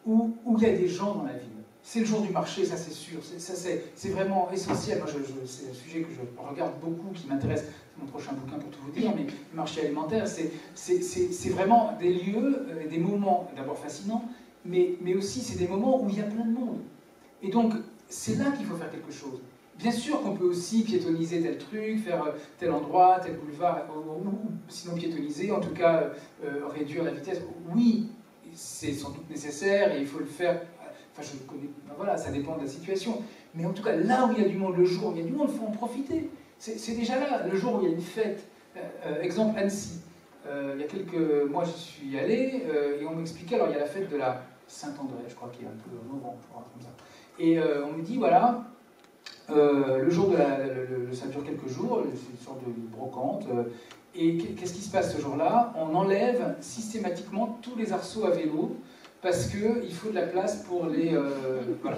où il y a des gens dans la ville. C'est le jour du marché, ça c'est sûr. C'est vraiment essentiel. Moi, c'est un sujet que je regarde beaucoup, qui m'intéresse. C'est mon prochain bouquin pour tout vous dire, mais le marché alimentaire, c'est vraiment des lieux, des moments d'abord fascinants, mais aussi c'est des moments où il y a plein de monde. Et donc, c'est là qu'il faut faire quelque chose. Bien sûr qu'on peut aussi piétoniser tel truc, faire tel endroit, tel boulevard, ou sinon piétoniser, en tout cas réduire la vitesse. Oui, c'est sans doute nécessaire et il faut le faire. Enfin, je connais, ben voilà, ça dépend de la situation. Mais en tout cas, là où il y a du monde, le jour où il y a du monde, il faut en profiter. C'est déjà là, le jour où il y a une fête. Exemple Annecy. Il y a quelques mois, j'y suis allé et on m'expliquait, alors il y a la fête de la Saint-André, je crois qu'il y a un peu en novembre, je crois, comme ça. Et on me dit, voilà, le jour de ça dure quelques jours, c'est une sorte de brocante. Et qu'est-ce qui se passe ce jour-là? On enlève systématiquement tous les arceaux à vélo parce qu'il faut de la place pour les... voilà.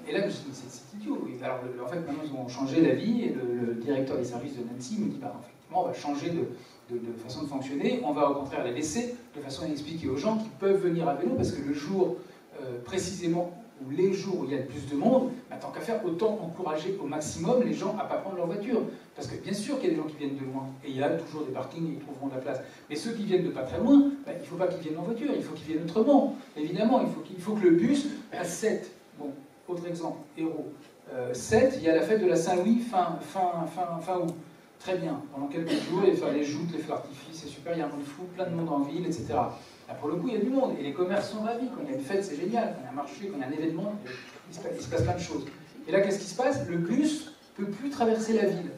Et là, je me suis dit, c'est idiot. Et alors, en fait, maintenant, ils ont changé d'avis et le directeur des services de Nancy me dit, bah, effectivement, on va changer de façon de fonctionner. On va au contraire les laisser de façon à expliquer aux gens qu'ils peuvent venir à vélo parce que le jour, précisément, ou les jours où il y a le plus de monde, bah, tant qu'à faire, autant encourager au maximum les gens à ne pas prendre leur voiture. Parce que bien sûr qu'il y a des gens qui viennent de loin, et il y a toujours des parkings et ils trouveront de la place. Mais ceux qui viennent de pas très loin, bah, il ne faut pas qu'ils viennent en voiture, il faut qu'ils viennent autrement. Évidemment, il faut que le bus à 7. Bon, autre exemple, Hérault. 7, il y a la fête de la Saint-Louis fin août. Très bien, pendant quelques jours, il va faire les joutes, les feux d'artifice, c'est super, il y a un monde fou, plein de monde en ville, etc. Là, pour le coup, il y a du monde, et les commerces sont ravis. Quand il y a une fête, c'est génial. Quand il y a un marché, quand il y a un événement, il se passe plein de choses. Et là, qu'est-ce qui se passe? Le bus ne peut plus traverser la ville.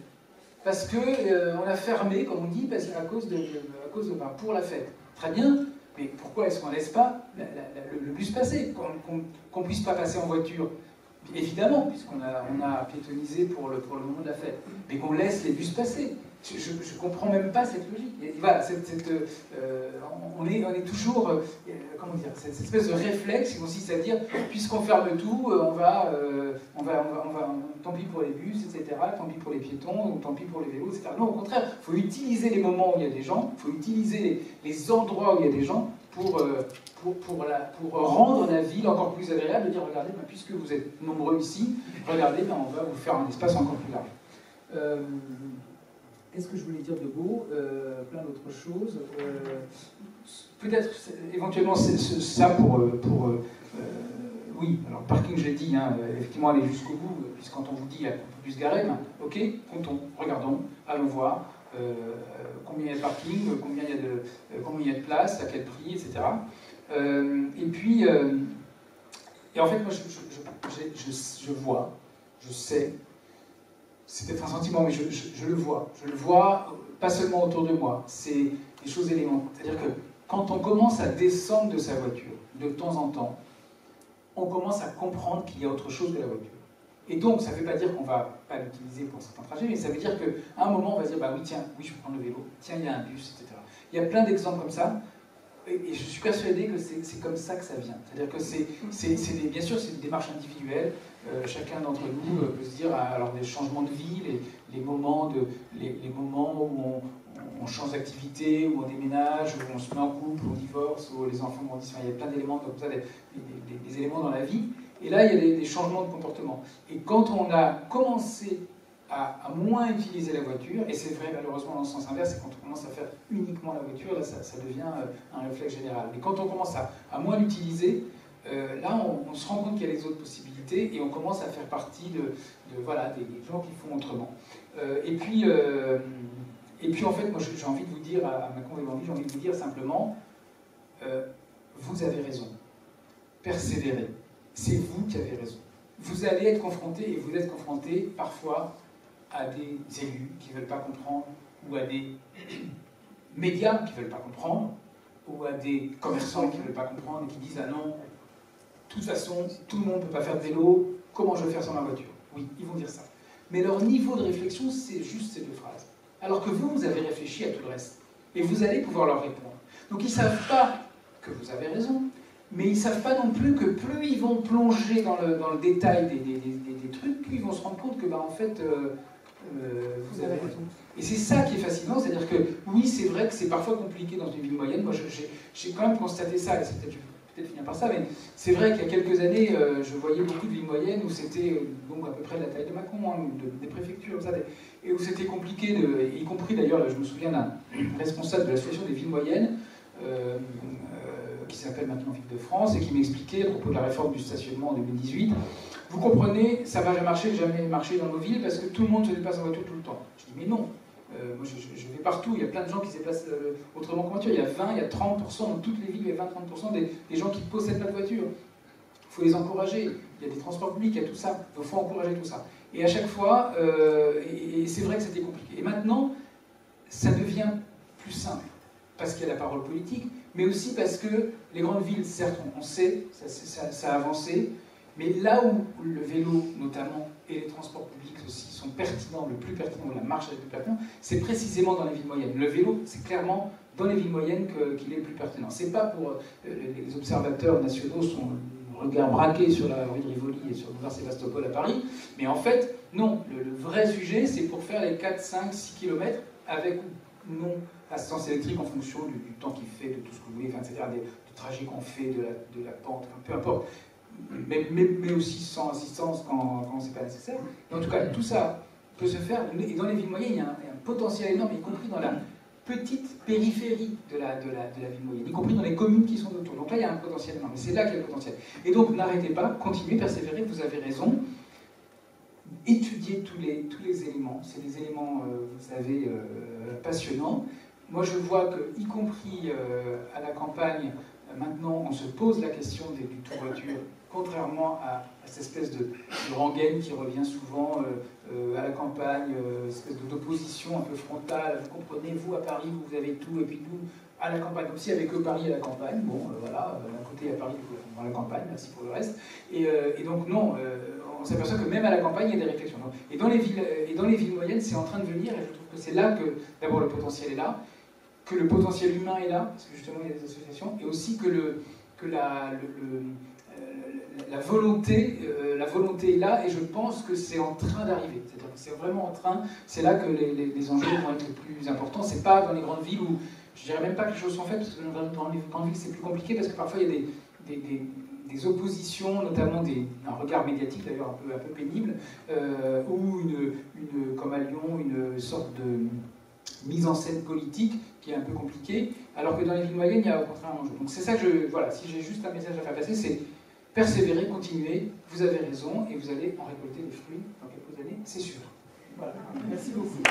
Parce qu'on a fermé, comme on dit, à cause pour la fête. Très bien, mais pourquoi est-ce qu'on ne laisse pas le bus passer, qu'on ne puisse pas passer en voiture? Évidemment, puisqu'on a piétonisé pour le moment de la fête, mais qu'on laisse les bus passer. Je ne comprends même pas cette logique. Et voilà, on est toujours, comment dire, cette espèce de réflexe qui consiste à dire, puisqu'on ferme tout, tant pis pour les bus, etc., tant pis pour les piétons, tant pis pour les vélos, etc. Non, au contraire, il faut utiliser les moments où il y a des gens, il faut utiliser les endroits où il y a des gens pour rendre la ville encore plus agréable, de dire, regardez, ben, puisque vous êtes nombreux ici, regardez, ben, on va vous faire un espace encore plus large. Qu'est-ce que je voulais dire de beau? Plein d'autres choses. Peut-être, éventuellement, ça pour oui, alors parking, j'ai dit, hein, effectivement, aller jusqu'au bout, puisque quand on vous dit, on peut plus se garer, ben, ok, comptons, regardons, allons voir. Combien il y a de parking, combien il y a de place, à quel prix, etc. Et puis, et en fait, moi, je vois, je sais, c'est peut-être un sentiment, mais je le vois. Je le vois pas seulement autour de moi, c'est des choses élémentaires. C'est-à-dire que quand on commence à descendre de sa voiture, de temps en temps, on commence à comprendre qu'il y a autre chose que la voiture. Et donc, ça ne veut pas dire qu'on ne va pas l'utiliser pour certains trajets, mais ça veut dire qu'à un moment, on va se dire, bah oui, tiens, oui, je peux prendre le vélo, tiens, il y a un bus, etc. Il y a plein d'exemples comme ça, et je suis persuadé que c'est comme ça que ça vient. C'est-à-dire que bien sûr, c'est une démarche individuelle. Chacun d'entre nous peut se dire, alors des changements de vie, les moments où on change d'activité, où on déménage, où on se met en couple, où on divorce, où les enfants grandissent. Enfin, il y a plein d'éléments comme ça, des éléments dans la vie. Et là, il y a des changements de comportement. Et quand on a commencé à moins utiliser la voiture, et c'est vrai malheureusement dans le sens inverse, c'est quand on commence à faire uniquement la voiture, là ça devient un réflexe général. Mais quand on commence à moins l'utiliser, là on se rend compte qu'il y a les autres possibilités et on commence à faire partie voilà, des gens qui font autrement. Et puis en fait, moi j'ai envie de vous dire, à ma convaincue, j'ai envie de vous dire simplement, vous avez raison, persévérez. C'est vous qui avez raison. Vous allez être confronté, et vous êtes confronté parfois à des élus qui ne veulent pas comprendre, ou à des médias qui ne veulent pas comprendre, ou à des commerçants qui ne veulent pas comprendre et qui disent « Ah non, de toute façon, tout le monde ne peut pas faire de vélo, comment je vais faire sans ma voiture ?» Oui, ils vont dire ça. Mais leur niveau de réflexion, c'est juste ces deux phrases. Alors que vous avez réfléchi à tout le reste. Et vous allez pouvoir leur répondre. Donc ils ne savent pas que vous avez raison, mais ils ne savent pas non plus que plus ils vont plonger dans le détail des trucs, plus ils vont se rendre compte que, bah, en fait, vous avez raison. Et c'est ça qui est fascinant, c'est-à-dire que, oui, c'est vrai que c'est parfois compliqué dans une ville moyenne. Moi, j'ai quand même constaté ça, et c'est peut-être peut-être finir par ça, mais c'est vrai qu'il y a quelques années, je voyais beaucoup de villes moyennes où c'était donc à peu près de la taille de Mâcon, hein, des préfectures, ça, et où c'était compliqué, y compris d'ailleurs, je me souviens d'un responsable de l'association des villes moyennes, qui s'appelle maintenant Ville-de-France, et qui m'expliquait à propos de la réforme du stationnement en 2018, vous comprenez, ça va jamais marcher dans nos villes parce que tout le monde se déplace en voiture tout le temps. Je dis mais non, moi je vais partout, il y a plein de gens qui se déplacent autrement qu'en voiture, il y a 20, il y a 30%, dans toutes les villes il y a 20-30% des gens qui ne possèdent pas de voiture. Il faut les encourager, il y a des transports publics, il y a tout ça, il faut encourager tout ça. Et à chaque fois, et c'est vrai que c'était compliqué. Et maintenant, ça devient plus simple, parce qu'il y a la parole politique, mais aussi parce que les grandes villes, certes, on sait, ça a avancé, mais là où le vélo, notamment, et les transports publics aussi, sont pertinents, le plus pertinent, la marche est le plus pertinent, c'est précisément dans les villes moyennes. Le vélo, c'est clairement dans les villes moyennes qu'il est le plus pertinent. C'est pas pour... les observateurs nationaux sont le regard braqué sur la rue de Rivoli et sur le boulevard Sébastopol à Paris, mais en fait, non. Le vrai sujet, c'est pour faire les 4, 5, 6 km avec ou non assistance électrique en fonction du temps qu'il fait, de tout ce que vous voulez, enfin, etc., du trajet qu'on fait, de la pente, enfin, peu importe. Mais aussi sans assistance quand c'est pas nécessaire. Et en tout cas, tout ça peut se faire. Et dans les villes moyennes, il y a un potentiel énorme, y compris dans la petite périphérie de la ville moyenne, y compris dans les communes qui sont autour. Donc là, il y a un potentiel énorme. Et c'est là qu'il y a le potentiel. Et donc, n'arrêtez pas, continuez, persévérez, vous avez raison. Étudiez tous les éléments. C'est des éléments, vous savez, passionnants. Moi, je vois que, y compris à la campagne, maintenant, on se pose la question du tout-voiture, contrairement à cette espèce de rengaine qui revient souvent à la campagne, espèce d'opposition un peu frontale. Vous comprenez, vous à Paris, vous avez tout, et puis nous à la campagne, comme s'il n'y avait que Paris à la campagne. Bon, voilà, d'un côté à Paris, dans la campagne, merci pour le reste. Et donc non, on s'aperçoit que même à la campagne, il y a des réflexions. Et dans les villes moyennes, c'est en train de venir, et je trouve que c'est là que d'abord le potentiel est là, que le potentiel humain est là, parce que justement il y a des associations, et aussi que la volonté est là, et je pense que c'est en train d'arriver. C'est-à-dire que c'est vraiment en train, c'est là que les enjeux vont être les plus importants. C'est pas dans les grandes villes où, je dirais même pas que les choses sont faites, parce que dans les grandes villes c'est plus compliqué, parce que parfois il y a des oppositions, notamment un regard médiatique d'ailleurs un peu pénible, ou comme à Lyon, une sorte de mise en scène politique qui est un peu compliquée, alors que dans les villes moyennes, il y a au contraire un enjeu. Donc c'est ça que voilà, si j'ai juste un message à faire passer, c'est persévérer, continuer, vous avez raison, et vous allez en récolter les fruits dans quelques années, c'est sûr. Voilà. Merci beaucoup.